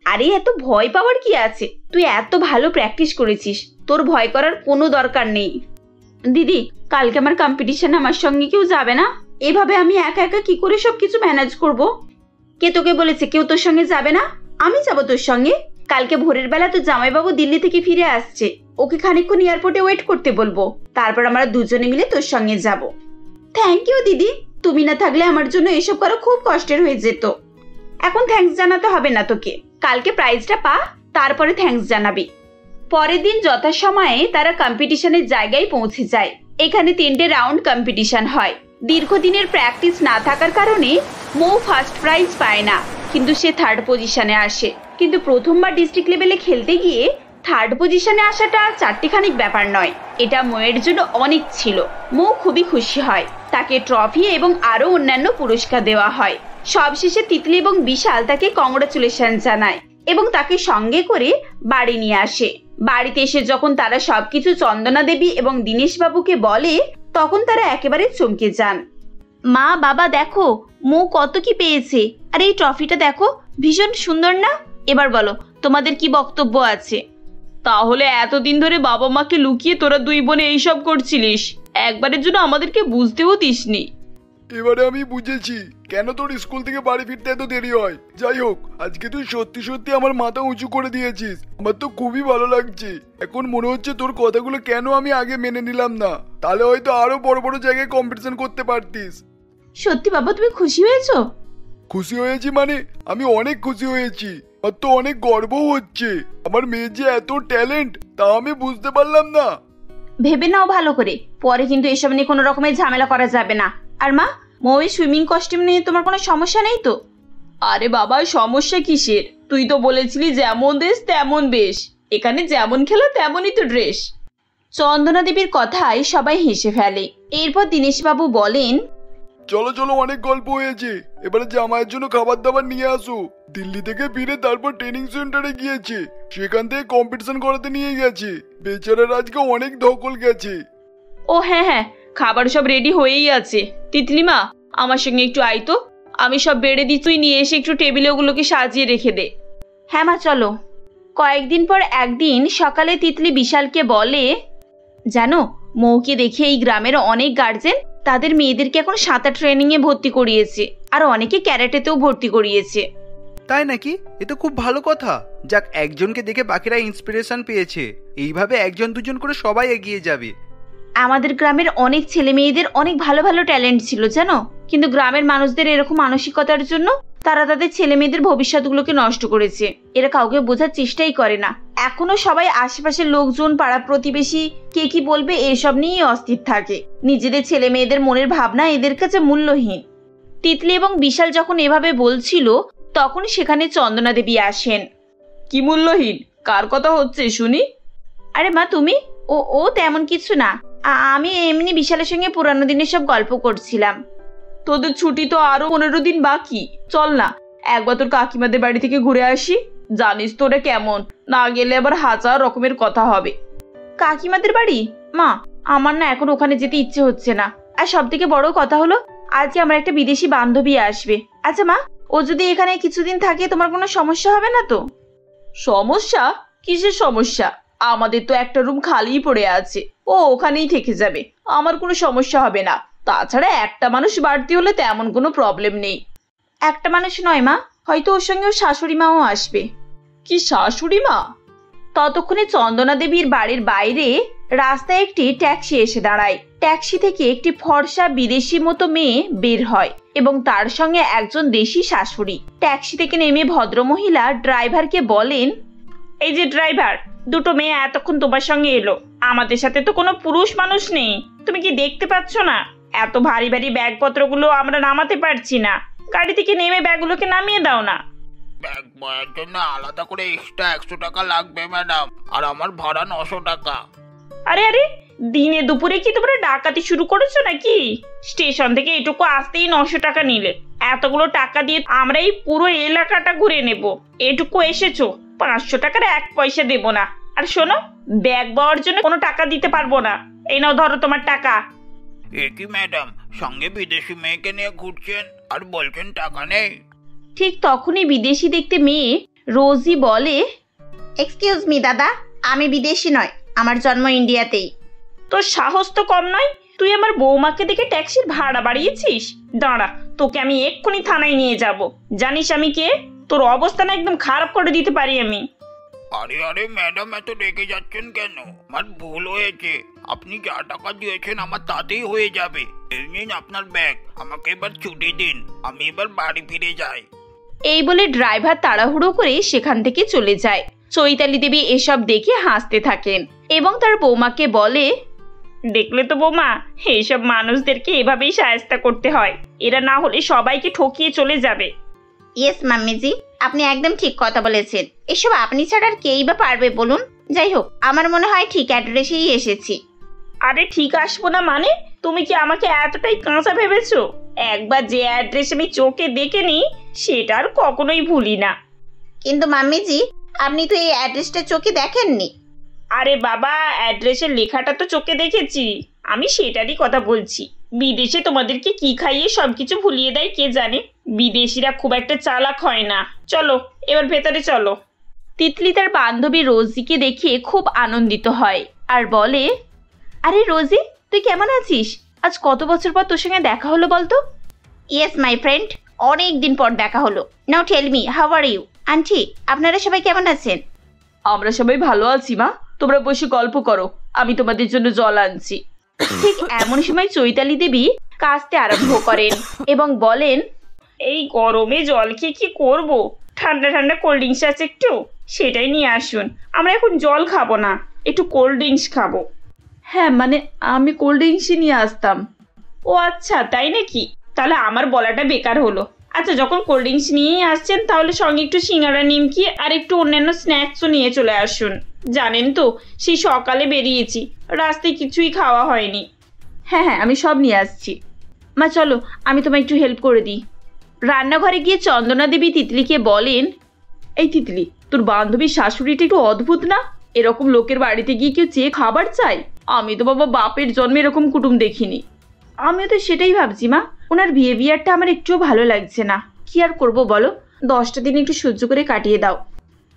আরে এত ভয় পাওয়ার কি আছে? তুই এত ভালো প্র্যাকটিস করেছিস, তোর ভয় করার কোনো দরকার নেই। দিদি, কালকে আমার কম্পিটিশনে আমার সঙ্গে কেউ যাবে না? এভাবে আমি একা একা কি করে সবকিছু ম্যানেজ করব? কে তোকে বলেছে কেউ তোর সঙ্গে যাবে না? আমি যাবো তোর সঙ্গে। কালকে ভোরের বেলা তো জামাইবাবু দিল্লি থেকে ফিরে আসছে, ওকে খানিকক্ষণ এয়ারপোর্টে ওয়েট করতে বলবো, তারপর আমরা দুজনে মিলে তোর সঙ্গে যাব। থ্যাংক ইউ দিদি, তুমি না থাকলে আমার জন্য এসব করা খুব কষ্টের হয়ে যেত। এখন থ্যাঙ্কস জানাতে হবে না তোকে, কালকে প্রাইজটা পা, তারপরে থ্যাঙ্কস জানাবি। পরের দিন যথাসময়ে তারা কম্পিটিশনের জায়গায় পৌঁছে যায়। এখানে 3টে রাউন্ড কম্পিটিশন হয়। দীর্ঘদিনের প্র্যাকটিস না থাকার কারণে মৌ ফার্স্ট প্রাইজ পায় না, কিন্তু সে থার্ড পজিশনে আসে। কিন্তু প্রথমবার ডিস্ট্রিক্ট লেভেলে খেলতে গিয়ে থার্ড পজিশনে আসাটা চারটিখানিক ব্যাপার নয়, এটা মৌয়ের জন্য অনেক ছিল। মৌ খুবই খুশি হয়, তাকে ট্রফি এবং আরো অন্যান্য পুরস্কার দেওয়া হয়। সবশেষে তিতলি এবং বিশাল তাকে কংগ্রাচুলেশন জানায় এবং তাকে সঙ্গে করে বাড়ি নিয়ে আসে। বাড়িতে এসে যখন তারা সবকিছু চন্দনা দেবী এবং দীনেশবাবুকে বলে তখন তারা একেবারে চমকে যান। মা বাবা দেখো, মৌ কত কি পেয়েছে, আর এই ট্রফিটা দেখো, ভীষণ সুন্দর না? এবার বলো তোমাদের কি বক্তব্য আছে। তাহলে এতদিন ধরে বাবা মাকে লুকিয়ে তোরা দুই বোনে এইসব করছিলিস, একবারের জন্য আমাদেরকে বুঝতেও দিসনি। এবারে আমি বুঝেছি কেন তোর স্কুল থেকে বাড়ি ফিরতে এত দেরি হয়। যাই হোক, আজকে তুই সত্যি সত্যি আমার মাথা উঁচু করে দিয়েছিস, আমার তো খুবই ভালো লাগছে। এখন মনে হচ্ছে তোর কথাগুলো কেন আমি আগে মেনে নিলাম না, তাহলে হয়তো আরো বড় বড় জায়গায় কম্পিটিশন করতে পারতিস। সত্যি বাবা তুমি খুশি হয়েছো? খুশি হয়েছি মানে আমি অনেক খুশি হয়েছি, আর তো অনেক গর্বও হচ্ছে। আমার মেয়ে যে এত ট্যালেন্ট তা আমি বুঝতে পারলাম না। ভেবে নাও ভালো করে, পরে কিন্তু এসব নিয়ে কোনো রকমের ঝামেলা করা যাবে না। আর মা, মৌয়ের সুইমিং কস্টিউম নিয়ে তোমার কোনো সমস্যা নেই তো? আরে বাবা, সমস্যা কিসের? তুই তো বলেছিলি যেমন দেশ তেমন বেশ, এখানে যেমন খেলা তেমনই তো ড্রেস। চন্দনা দেবীর কথায় সবাই হেসে ফেলে। এরপর দীনেশবাবু বলেন, চলো চলো, অনেক গল্প হয়েছে, এবারে জামাইয়ের জন্য খাবার দাবার নিয়ে আসো। দিল্লি থেকে ফিরে তারপর ট্রেনিং সেন্টারে গিয়েছে, সেখান থেকে কম্পিটিশন করাতে নিয়ে গেছে। বেচারার আজকে অনেক ধকল গেছে। ও হ্যাঁ হ্যাঁ, খাবার সব রেডি হয়েই আছে। তিতলিমা, আমার সঙ্গে একটু আয় তো, আমি সব বেড়ে দিই, তুই নিয়ে এসে একটু টেবিলে ওগুলোকে সাজিয়ে রেখে দে। হ্যাঁ মা চলো। কয়েকদিন পর একদিন সকালে তিতলি বিশালকে বলে, জানো মৌকে দেখে এই গ্রামের অনেক গার্জেন তাদের মেয়েদেরকে এখন সাঁতার ট্রেনিং এ ভর্তি করিয়েছে, আর অনেকে ক্যারাটেতেও ভর্তি করিয়েছে। তাই নাকি? এ তো খুব ভালো কথা। যাক, একজনকে দেখে বাকিরা ইন্সপিরেশন পেয়েছে। এইভাবে একজন দুজন করে সবাই এগিয়ে যাবে। আমাদের গ্রামের অনেক ছেলে মেয়েদের অনেক ভালো ভালো ট্যালেন্ট ছিল জানো, কিন্তু গ্রামের মানুষদের এরকম মানসিকতার জন্য তারা তাদের ছেলে মেয়েদের ভবিষ্যৎগুলোকে নষ্ট করেছে। এরা কাউকে বোঝার চেষ্টাই করে না। এখনো সবাই আশেপাশের লোকজন, পাড়া প্রতিবেশী কে কি বলবে এসব নিয়েই অস্থির থাকে। নিজেদের ছেলে মেয়েদের মনের ভাবনা এদের কাছে মূল্যহীন। তিতলি এবং বিশাল যখন এভাবে বলছিল তখন সেখানে চন্দনা দেবী আসেন। কি মূল্যহীন? কার কথা হচ্ছে শুনি? আরে মা তুমি, ও তেমন কিছু না, আমি এমনি বিশালের সঙ্গে পুরানো দিনের সব গল্প করছিলাম। তোদের ছুটি তো আরো 15 দিন বাকি, চল না একবার তোর কাকিমাদের বাড়ি থেকে ঘুরে আসি। জানিস তো ওরা কেমন, না গেলে আবার হাজার রকমের কথা হবে। কাকিমাদের বাড়ি? মা, আমার না এখন ওখানে যেতে ইচ্ছে হচ্ছে না। আর সব থেকে বড় কথা হলো আজকে আমার একটা বিদেশি বান্ধবী আসবে। আচ্ছা মা, ও যদি এখানে কিছুদিন থাকে তোমার কোনো সমস্যা হবে না তো? সমস্যা? কিসের সমস্যা? আমাদের তো একটা রুম খালিই পড়ে আছে, ও ওখানেই থেকে যাবে, আমার কোনো সমস্যা হবে না। তাছাড়া একটা মানুষ বাড়তি হলে তেমন কোনো প্রবলেম নেই। একটা মানুষ নয় মা, হয়তো ওর সঙ্গে ওর শাশুড়ি মাও আসবে। কি শাশুড়ি মা? ততক্ষণে চন্দনা দেবীর বাড়ির বাইরে রাস্তায় একটি ট্যাক্সি এসে দাঁড়ায়। ট্যাক্সি থেকে একটি ফর্সা বিদেশি মতো মেয়ে বের হয় এবং তার সঙ্গে একজন দেশি শাশুড়ি। ট্যাক্সি থেকে নেমে ভদ্রমহিলা ড্রাইভারকে বলেন, এই যে ড্রাইভার, দুটো মেয়ে এতক্ষণ তোমার সঙ্গে এলো, আমাদের সাথে তো কোনো পুরুষ মানুষ নেই, তুমি কি দেখতে পাচ্ছ না? এত ভারী ভারী ব্যাগপত্রগুলো আমরা নামাতে পারছি না, গাড়ি থেকে নেমে ব্যাগগুলোকে নামিয়ে দাও না। ব্যাগ বয়ার জন্য আলাদা করে এক্সট্রা 100 টাকা লাগবে ম্যাডাম, আর আমার ভাড়া 900 টাকা। আরে আরে, দিনে দুপুরে কি তোমরা ডাকাতি শুরু করেছো নাকি? স্টেশন থেকে এটুকু আসতেই 900 টাকা নিলে। এতগুলো টাকা দিয়ে আমরা এই পুরো এলাকাটা ঘুরে নেব, এটুকু এসেছো, 500 টাকার 1 পয়সা দেবো না। আর শোনো, ব্যাগ বওয়ার জন্য কোনো টাকা দিতে পারবো না। এই নাও ধরো তোমার টাকা। এ কি ম্যাডাম, সঙ্গে বিদেশি মেয়েকে নিয়ে ঘুরছেন আর বলছেন টাকা নেই? ঠিক তখনই বিদেশি দেখতে মেয়ে রোজি বলে, এক্সকিউজ মি দাদা, আমি বিদেশি নয়, আমার জন্ম ইন্ডিয়াতেই। তোর সাহস তো কম নয়, তুই আমার বৌমাকে দেখে ট্যাক্সির ভাড়া বাড়িয়েছিস? দাঁড়া, তোকে আমি এক্ষুনি থানায় নিয়ে যাব। জানিস আমি কে? তোর অবস্থা না একদম খারাপ করে দিতে পারি আমি। আরে আরে ম্যাডাম, এত রেগে যাচ্ছেন কেন? আমার ভুল হয়েছে, আপনি যা টাকা দিয়েছেন আমার তাতেই হয়ে যাবে। এই নিন আপনার ব্যাগ, আমাকে এবার ছুটি দিন, আমি এবার বাড়ি ফিরে যাই। এই বলে ড্রাইভার তাড়াহুড়ো করে সেখান থেকে চলে যায়। চৈতালি দেবী এসব দেখে হাসতে থাকেন এবং তার বৌমাকে বলে, দেখলে তো বৌমা, এইসব মানুষদেরকে এভাবেই সাহায্য করতে হয়, এরা না হলে সবাইকে ঠকিয়ে চলে যাবে। ইয়েস মাম্মিজি, আপনি একদম ঠিক কথা বলেছেন। এসব আপনি ছাড়া আর কেই বা পারবে বলুন? যাই হোক, আমার মনে হয় ঠিক অ্যাড্রেসেই এসেছি। আরে ঠিক আসবো না মানে? তুমি কি আমাকে এতটাই কাঁচা ভেবেছো? একবার যে অ্যাড্রেস আমি চোখে দেখে নিই সেটা আর কখনোই ভুলি না। কিন্তু মাম্মিজি, আপনি তো এই অ্যাড্রেসটা চোখে দেখেননি। আরে বাবা, অ্যাড্রেসের লেখাটা তো চোখে দেখেছি, আমি সেটারই কথা বলছি। বিদেশে তোমাদেরকে কি খাইয়ে সবকিছু ভুলিয়ে দেয় কে জানে। বিদেশিরা খুব একটা চালাক হয় না। চলো এবার ভেতরে চলো। তিতলি তার বান্ধবী রোজিকে দেখে খুব আনন্দিত হয় আর বলে, আরে রোজি, তুই কেমন আছিস? আজ কত বছর পর তোর সঙ্গে দেখা হলো বলতো? ইয়েস মাই ফ্রেন্ড, অনেক দিন পর দেখা হলো। Now tell me, how are you? Aunty, আপনারা সবাই কেমন আছেন? আমরা সবাই ভালো আছি মা, তোমরা বসে গল্প করো, আমি তোমাদের জন্য জল আনছি। ঠিক এমন সময় চৈতালি দেবী কাশতে আরম্ভ করেন এবং বলেন, এই গরমে জল খেয়ে কি করবো? ঠান্ডা ঠান্ডা কোল্ড ড্রিঙ্কস আছে একটু, সেটাই নিয়ে আসুন। আমরা এখন জল খাবো না, একটু কোল্ড ড্রিঙ্কস খাবো। হ্যাঁ মানে আমি কোল্ড ড্রিঙ্কসই নিয়ে আসতাম। ও আচ্ছা, তাই নাকি? তাহলে আমার বলাটা বেকার হলো। আচ্ছা, যখন কোল্ড ড্রিঙ্কস নিয়েই আসছেন তাহলে সঙ্গে একটু সিঙ্গারা, নিমকি আর একটু অন্যান্য স্ন্যাক্সও নিয়ে চলে আসুন। জানেন তো, সেই সকালে বেরিয়েছি, রাস্তায় কিছুই খাওয়া হয়নি। হ্যাঁ হ্যাঁ, আমি সব নিয়ে আসছি। মা চলো, আমি তোমায় একটু হেল্প করে দিই। রান্নাঘরে গিয়ে চন্দনা দেবী তিতলিকে বলেন, এই তিতলি, তোর বান্ধবীর শাশুড়িটা একটু অদ্ভুত না? এরকম লোকের বাড়িতে গিয়ে কেউ চেয়ে খাবার চাই? আমি তো বাবা বাপের জন্মে এরকম কুটুম দেখিনি। আমিও তো সেটাই ভাবছি মা, ওনার বিহেভিয়ারটা আমার একটুও ভালো লাগছে না। কি আর করবো বলো, 10টা দিন একটু সহ্য করে কাটিয়ে দাও।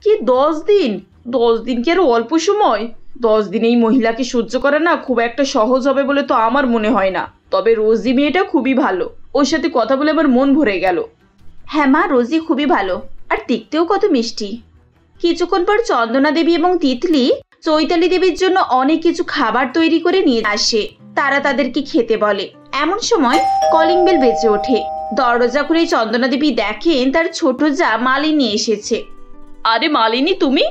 কি 10 দিন? 10 দিন কি আর অল্প সময়? 10 দিন এই মহিলাকে সহ্য করা না খুব একটা সহজ হবে বলে তো আমার মনে হয় না। তবে রোজি মেয়েটা খুবই ভালো, ওর সাথে কথা বলে আমার মন ভরে গেল। হ্যাঁ মা, রোজি খুবই ভালো, আর দেখতেও কত মিষ্টি। কিছুক্ষণ পর চন্দনা দেবী এবং তিতলি চৈতালি দেবীর জন্য অনেক কিছু খাবার তৈরি করে নিয়ে আসে। তারা তাদেরকে খেতে বলে। এমন সময় কলিং বেল বেজে ওঠে। দরজা খুলে চন্দনা দেবী দেখেন তার ছোট যা মালিনী এসেছে। আরে মালিনী, তুমি?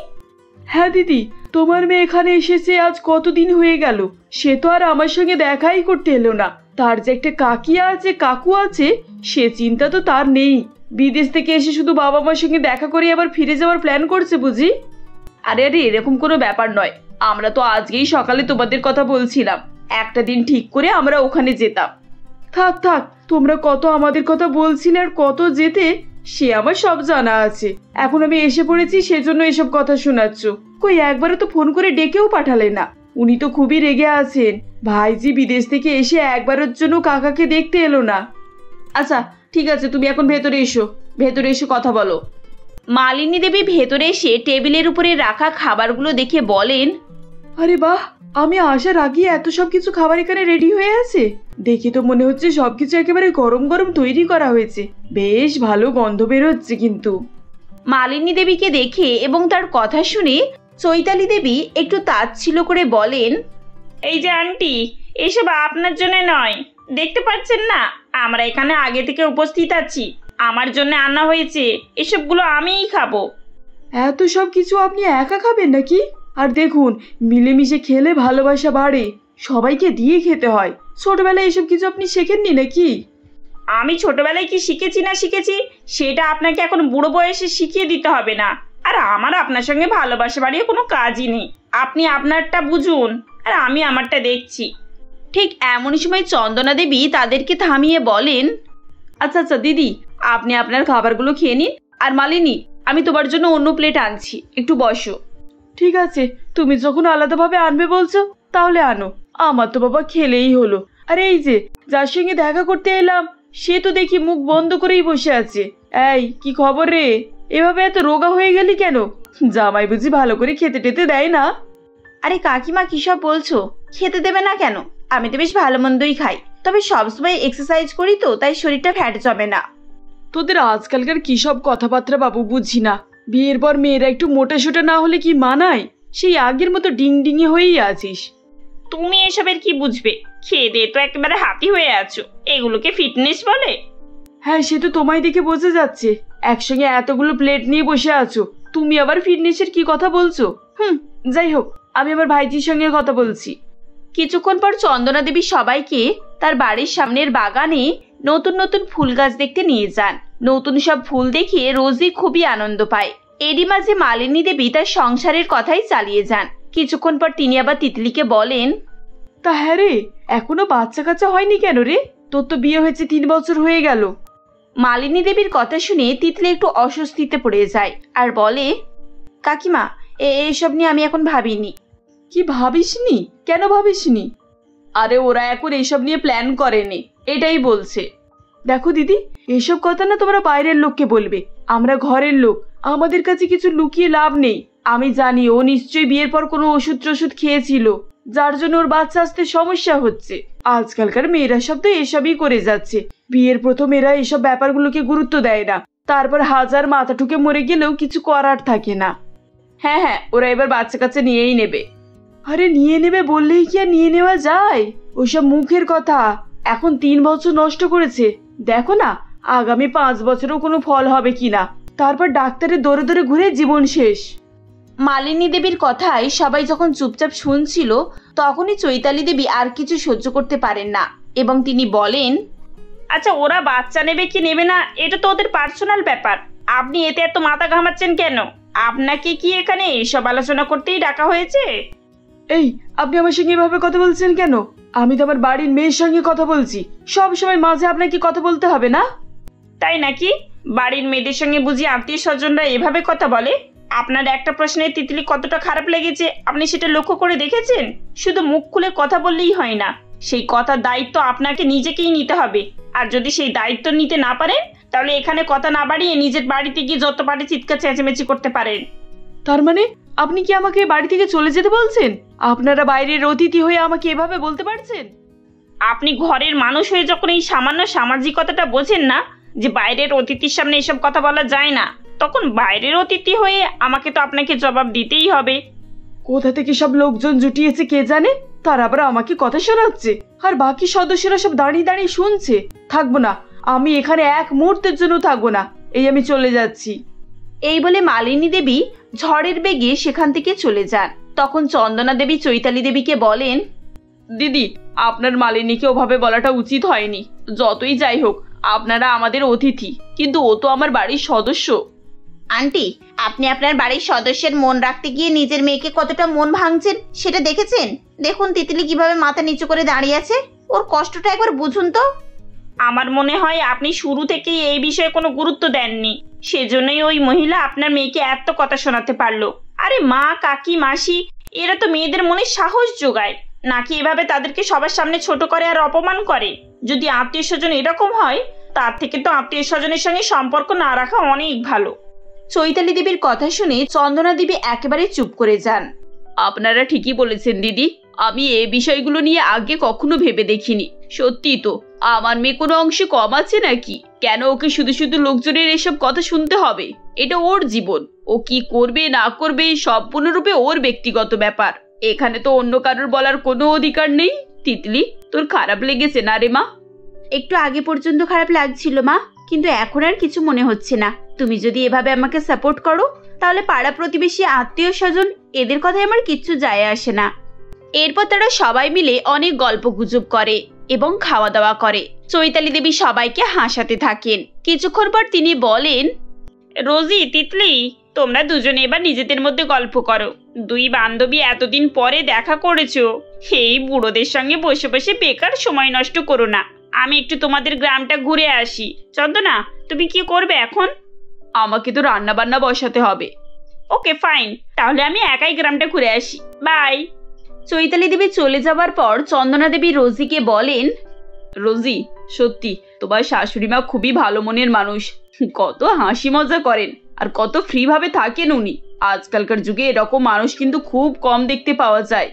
হ্যাঁ দিদি, তোমার মেয়ে এখানে এসেছে আজ কতদিন হয়ে গেল। সে তো আর আমার সঙ্গে দেখাই করতে এলো না। তার যে একটা কাকিয়া আছে, কাকু আছে, সে চিন্তা তো তার নেই। বিদেশ থেকে এসে শুধু বাবা মার সঙ্গে দেখা করে আবার ফিরে যাওয়ার প্ল্যান করছে বুঝি? আরে আরে, এরকম কোনো ব্যাপার নয়। আমরা তো আজকেই সকালে তোমাদের কথা বলছিলাম, একটা দিন ঠিক করে আমরা ওখানে যেতাম। থাক থাক, তোমরা কত আমাদের কথা বলছিলে আর কত যেতে, সে আমার সব জানা আছে। এখন আমি এসে পড়েছি সেজন্য এসব কথা শোনাচ্ছ। কই একবারে তো ফোন করে ডেকেও পাঠালে না। উনি তো খুবই রেগে আছেন। ভাইজি বিদেশ থেকে এসে একবারের জন্য কাকাকে দেখতে এলো না। আচ্ছা ঠিক আছে, তুমি এখন ভেতরে এসো, ভেতরে এসে কথা বলো। মালিনী দেবী ভেতরে এসে টেবিলের উপরে রাখা খাবারগুলো দেখে বলেন, আরে বাহ, আমি আসার আগে এত সব কিছু খাবার এখানে রেডি হয়ে আছে। দেখি তো মনে হচ্ছে সবকিছু একেবারে গরম গরম তৈরি করা হয়েছে। বেশ ভালো গন্ধ বেরোচ্ছে কিন্তু। মালিনী দেবীকে দেখে এবং তার কথা শুনে চৈতালি দেবী একটু তাচ্ছিল্য করে বলেন, এই যে আন্টি, এসব আপনার জন্য নয়, দেখতে পাচ্ছেন না আমরা এখানে আগে থেকে উপস্থিত আছি। আমার জন্য আনা হয়েছে, এসবগুলো আমিই খাবো। এত সব কিছু আপনি একা খাবেন নাকি? আর দেখুন, মিলেমিশে খেলে ভালোবাসা বাড়ে, সবাইকে দিয়ে খেতে হয়। ছোটবেলায় এসব কিছু আপনি শেখেননি নাকি? আমি ছোটবেলায় কি শিখেছি না শিখেছি সেটা আপনাকে এখন বুড়ো বয়সে শিখিয়ে দিতে হবে না। আর আমার আপনার সঙ্গে ভালোবাসা বাড়িয়ে কোনো কাজই নেই। আপনি আপনারটা বুঝুন আর আমি আমারটা দেখছি। ঠিক এমনই সময় চন্দনা দেবী তাদেরকে থামিয়ে বলেন, আচ্ছা আচ্ছা দিদি, আপনি আপনার খাবারগুলো খেয়ে নিন। আর মালিনী, আমি তোমার জন্য অন্য প্লেট আনছি, একটু বসো। ঠিক আছে, তুমি যখন আলাদাভাবে আনবে বলছো তাহলে আনো, আমার তো বাবা খেলেই হলো। আর এই যে যার সঙ্গে দেখা করতে এলাম, সে তো দেখি মুখ বন্ধ করেই বসে আছে। এই কি খবর রে, এভাবে এত রোগা হয়ে গেলি কেন? জামাই বুঝি ভালো করে খেতে টেতে দেয় না? আরে কাকিমা, কি সব বলছো? খেতে দেবে না কেন? আমি তো বেশ ভালো মন্দই খাই, তবে সবসময় এক্সারসাইজ করি তো, তাই শরীরটা ফ্যাট জমে না। তোদের আজকালকার কি সব কথাবার্তা বাবু বুঝি না। বিয়ের পর মেয়েরা একটু মোটা সোটা না হলে কি মানায়? সেই আগের মতো ডিং ডিঙে হয়েই আছিস। তুমি এসবের কি বুঝবে? খেয়ে দিয়ে তো একেবারে হাতি হয়ে আছো, এগুলোকে ফিটনেস বলে? হ্যাঁ, সে তো তোমায় দেখে বোঝা যাচ্ছে। একসঙ্গে এতগুলো প্লেট নিয়ে বসে আছো, তুমি আবার ফিটনেসের কি কথা বলছো? যাই হোক, আমি আমার ভাইজির সঙ্গে কথা বলছি। কিছুক্ষণ পর চন্দনা দেবী সবাইকে তার বাড়ির সামনের বাগানে নতুন নতুন ফুল গাছ দেখতে নিয়ে যান। নতুন সব ফুল দেখে রোজি খুবই আনন্দ পায়। এরই মাঝে মালিনী দেবী তার সংসারের কথাই চালিয়ে যান। কিছুক্ষণ পর তিনি আবার তিতলিকে বলেন, তা হ্যাঁ রে, এখনো বাচ্চা কাচ্চা হয়নি কেন রে? তোর তো বিয়ে হয়েছে 3 বছর হয়ে গেল। মালিনী দেবীর কথা শুনে তিতলি একটু অস্বস্তিতে পড়ে যায় আর বলে, কাকিমা, এসব নিয়ে আমি এখন ভাবিনি। কি ভাবিসনি? কেন ভাবিসনি? আরে ওরা এখন এইসব নিয়ে প্ল্যান করেনি, এটাই বলছে। দেখো দিদি, এসব কথা না তোমরা বাইরের লোককে বলবে, আমরা ঘরের লোক, আমাদের কাছে কিছু লুকিয়ে লাভ নেই। আমি জানি ও নিশ্চয়ই বিয়ের পর কোনো ওষুধ টষুধ খেয়েছিল, যার জন্য ওর বাচ্চা আসতে সমস্যা হচ্ছে। আজকালকার মেয়েরা সব তো এসবই করে যাচ্ছে। বিয়ের প্রথম এরা এসব ব্যাপারগুলোকে গুরুত্ব দেয় না, তারপর হাজার মাথা ঠুকে মরে গেলেও কিছু করার থাকে না। হ্যাঁ হ্যাঁ, ওরা এবার বাচ্চা কাচ্চা নিয়েই নেবে। আরে নিয়ে নেবে বললেই কি আর নিয়ে নেওয়া যায়? ওইসব মুখের কথা। এখন 3 বছর নষ্ট করেছে, দেখো না আগামী 5 বছরেও কোনো ফল হবে কিনা। তারপর ডাক্তারের দৌড়ে দৌড়ে ঘুরে জীবন শেষ। মালিনী দেবীর কথায় সবাই যখন চুপচাপ শুনছিল, তখনই চৈতালি দেবী আর কিছু সহ্য করতে পারেন না এবং তিনি বলেন, আচ্ছা ওরা বাচ্চা নেবে কি নেবে না এটা তো ওদের পার্সোনাল ব্যাপার, আপনি এতে এত মাথা ঘামাচ্ছেন কেন? আপনাকে কি এখানে এসব আলোচনা করতেই ডাকা হয়েছে? এই, আপনি আমার সঙ্গে এভাবে কথা বলছেন কেন? আমি তো আমার বাড়ির মেয়ের সঙ্গে কথা বলছি, সব সময় মাঝে আপনাকে কথা বলতে হবে না? তাই নাকি? বাড়ির মেয়েদের সঙ্গে বুঝি আত্মীয় স্বজনরা এভাবে কথা বলে? আপনার একটা প্রশ্নে তিতলি কতটা খারাপ লেগেছে আপনি সেটা লক্ষ্য করে দেখেছেন? শুধু মুখ খুলে কথা বললেই হয় না, সেই কথার দায়িত্ব আপনাকে নিজেকেই নিতে হবে। আর যদি সেই দায়িত্ব নিতে না পারেন, তাহলে এখানে কথা না বাড়িয়ে নিজের বাড়িতে গিয়ে যত পারে চিৎকার চেঁচামেচি করতে পারেন। তার মানে আপনি কি আমাকে বাড়ি থেকে চলে যেতে বলছেন? আপনারা বাইরের অতিথি হয়ে আমাকে এভাবে বলতে পারছেন? আপনি ঘরের মানুষ হয়ে যখন এই সামান্য সামাজিকতাটা বোঝেন না, যে বাইরের অতিথির সামনে এসব কথা বলা যায় না, তখন বাইরের অতিথি হয়ে আমাকে তো আপনাকে জবাব দিতেই হবে। কোথা থেকে সব লোকজন জুটিয়েছে কে জানে, তার আবার আমাকে কথা শোনাচ্ছে, আর বাকি সদস্যরা সব দাঁড়িয়ে দাঁড়িয়ে শুনছে। থাকবো না, আমি এখানে এক মুহূর্তের জন্য থাকবো না, এই আমি চলে যাচ্ছি। এই বলে মালিনী দেবী ঝড়ের বেগে সেখান থেকে চলে যান। তখন চন্দনা দেবী চৈতালি দেবীকে বলেন, দিদি, আপনার মালিনীকে ওভাবে বলাটা উচিত হয়নি। যতই যাই হোক, আপনারা আমাদের অতিথি, কিন্তু ও তো আমার বাড়ির সদস্য। আন্টি, আপনি আপনার বাড়ির সদস্যের মন রাখতে গিয়ে নিজের মেয়েকে কতটা মন ভাঙছেন সেটা দেখেছেন? দেখুন তিতলি কিভাবে মাথা নিচু করে দাঁড়িয়ে আছে, ওর কষ্টটা একবার বুঝুন তো। আমার মনে হয় আপনি শুরু থেকেই এই বিষয়ে কোনো গুরুত্ব দেননি, সেজন্যই ওই মহিলা আপনার মেয়েকে এত কথা শোনাতে পারলো। আরে মা, কাকি, মাসি, এরা তো মেয়েদের মনে সাহস যোগায়, নাকি এভাবে তাদেরকে সবার সামনে ছোট করে আর অপমান করে? যদি আত্মীয় স্বজন এরকম হয়, তার থেকে তো আত্মীয় স্বজনের সঙ্গে সম্পর্ক না রাখা অনেক ভালো। চৈতালি দেবীর কথা শুনে চন্দনা দেবী একেবারে চুপ করে যান। আপনারা ঠিকই বলেছেন দিদি, আমি এই বিষয়গুলো নিয়ে আগে কখনো ভেবে দেখিনি। সত্যি তো, আমার মেয়ে কোনো অংশে কম আছে নাকি? কেন ওকে শুধু শুধু লোকজনের এসব কথা শুনতে হবে? এটা ওর জীবন, ও কি করবে না করবে সম্পূর্ণরূপে ওর ব্যক্তিগত ব্যাপার। এখানে তো অন্য কারোর বলার কোনো অধিকার নেই। তিতলি, তোর খারাপ লেগেছে না রে মা? একটু আগে পর্যন্ত খারাপ লাগছিল মা, কিন্তু এখন আর কিছু মনে হচ্ছে না। তুমি যদি এভাবে আমাকে সাপোর্ট করো, তাহলে পাড়া প্রতিবেশী, আত্মীয় স্বজন, এদের কথায় আমার কিচ্ছু যায় আসে না। এরপর তারা সবাই মিলে অনেক গল্প গুজব করে এবং খাওয়া দাওয়া করে। চৈতালি দেবী সবাইকে হাসাতে থাকেন। কিছুক্ষণ পর তিনি বলেন, রোজি, তিতলি, তোমরা দুজনে এবার নিজেদের মধ্যে গল্প করো। দুই বান্ধবী এতদিন পরে দেখা করেছো, এই বুড়োদের সঙ্গে বসে বসে বেকার সময় নষ্ট করো না। আমি একটু তোমাদের গ্রামটা ঘুরে আসি। চন্দনা, তুমি কি করবে এখন? আমাকে তো রান্না বান্না বসাতে হবে। ওকে ফাইন, তাহলে আমি একাই গ্রামটা ঘুরে আসি। বাই। চৈতালি দেবী চলে যাবার পর চন্দনা দেবী রোজিকে বলেন, রোজি, সত্যি তোমার শাশুড়ি মা খুবই ভালো মনের মানুষ। কত হাসি মজা করেন আর কত ফ্রি ভাবে থাকেন উনি। আজকালকার যুগে এরকম মানুষ কিন্তু খুব কম দেখতে পাওয়া যায়।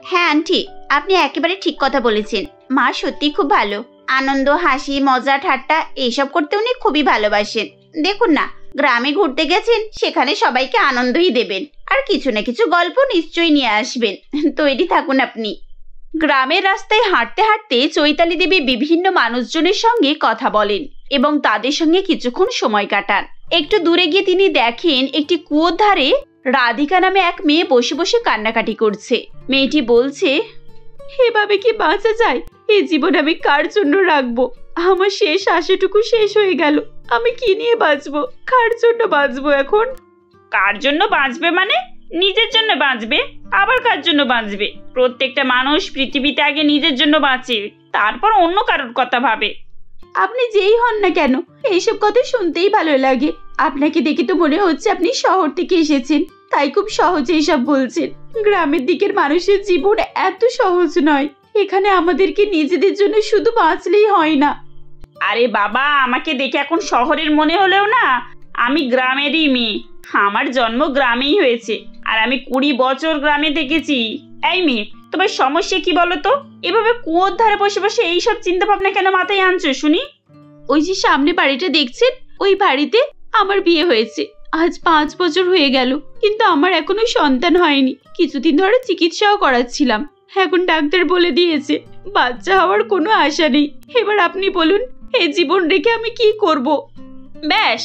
হ্যাঁ আন্টি, আপনি একেবারে ঠিক কথা বলেছেন। মা সত্যি খুব ভালো, আনন্দ, হাসি, মজা, ঠাট্টা এইসব করতে উনি খুবই ভালোবাসেন। দেখুন না, গ্রামে ঘুরতে গেছেন, সেখানে সবাইকে আনন্দই দেবেন, আর কিছু না কিছু গল্প নিশ্চয়ই নিয়ে আসবেন। তৈরি থাকুন আপনি। গ্রামের রাস্তায় হাঁটতে হাঁটতে চৈতালি দেবী বিভিন্ন মানুষজনের সঙ্গে কথা বলেন এবং তাদের সঙ্গে কিছুক্ষণ সময় কাটান। একটু দূরে গিয়ে তিনি দেখেন একটি কুয়োর ধারে রাধিকা নামে এক মেয়ে বসে বসে কান্নাকাটি করছে। মেয়েটি বলছে, এভাবে কি বাঁচা যায়? এই জীবন আমি কার জন্য রাখবো? আমার শেষ আশাটুকু শেষ হয়ে গেল। আমি কি নিয়ে বাঁচবো? কার জন্য বাঁচবো এখন? কার জন্য বাঁচবে মানে? নিজের জন্য বাঁচবে, আবার কার জন্য বাঁচবে? প্রত্যেকটা মানুষ পৃথিবীতে আগে নিজের জন্য বাঁচে, তারপর অন্য কারোর কথা ভাবে। আপনি যেই হন না কেন, এইসব কথা শুনতেই ভালো লাগে। আপনাকে দেখে তো মনে হচ্ছে আপনি শহর থেকে এসেছেন। তাই খুব সহজে এসব বলছেন। গ্রামের দিকের মানুষের জীবন এত সহজ নয়। এখানে আমাদেরকে নিজেদের জন্য শুধু বাঁচলেই হয় না। আরে বাবা, আমাকে দেখে এখন শহরের মনে হলেও না, আমি গ্রামেরই মেয়ে। আমার জন্ম গ্রামেই হয়েছে, আর আমি 20 বছর গ্রামে থেকেছি। এই মেয়ে, তোমার সমস্যা কি বলো তো? এভাবে কুয়োর ধারে বসে বসে এইসব চিন্তা ভাবনা কেন মাথায় আনছো শুনি? ওই যে সামনে বাড়িটা দেখছেন, ওই বাড়িতে আমার বিয়ে হয়েছে। আজ 5 বছর হয়ে গেল, কিন্তু আমার এখনো সন্তান হয়নি। কিছুদিন ধরে চিকিৎসাও করাচ্ছিলাম। এখন ডাক্তার বলে দিয়েছে বাচ্চা হওয়ার কোনো আশা নেই। এবার আপনি বলুন, এই জীবন রেখে আমি কি করব? ব্যাস,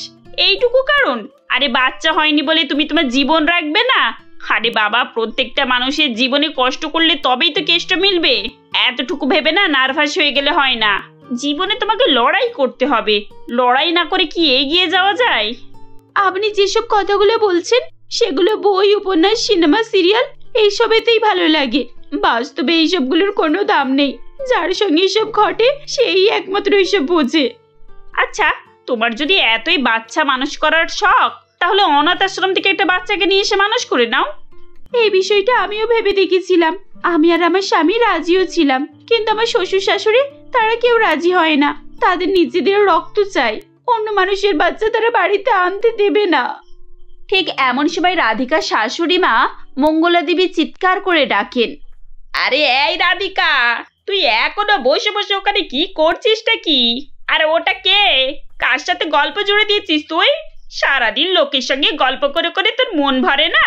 এইটুকু কারণ? আরে বাচ্চা হয়নি বলে তুমি তোমার জীবন রাখবে না? আরে বাবা, প্রত্যেকটা মানুষের জীবনে কষ্ট করলে তবেই তো কেষ্ট মিলবে। এতটুকু ভেবে না নার্ভাস হয়ে গেলে হয় না। জীবনে তোমাকে লড়াই করতে হবে। লড়াই না করে কি এগিয়ে যাওয়া যায়? আপনি যেসব কথাগুলো বলছেন সেগুলো বই, উপন্যাস, সিনেমা, সিরিয়াল এইসবেতেই ভালো লাগে। বাস্তবে এইসবগুলোর কোনো দাম নেই। যার সঙ্গে এসব ঘটে সেই একমাত্র এসব বোঝে। আচ্ছা, তোমার যদি এতই বাচ্চা মানুষ করার শখ, তাহলে অনাথ আশ্রম থেকে একটা বাচ্চাকে নিয়ে এসে মানুষ করে নাও। এই বিষয়টা আমিও ভেবে দেখেছিলাম। আমি আর আমার স্বামী রাজিও ছিলাম, কিন্তু আমার শ্বশুর শাশুড়ি তারা কেউ রাজি হয় না। তাদের নিজেদের রক্ত চাই, অন্য মানুষের বাচ্চা তারা বাড়িতে আনতে দেবে না। ঠিক এমন সময় রাধিকার শাশুড়ি মা মঙ্গলা দেবী চিৎকার করে ডাকেন, আরে এই রাধিকা, তুই এখনো বসে বসে ওখানে কি করছিসটা কি? আর ওটা কে? কার সাথে গল্প জুড়ে দিয়েছিস তুই? সারাদিন লোকের সঙ্গে গল্প করে করে তোর মন ভরে না?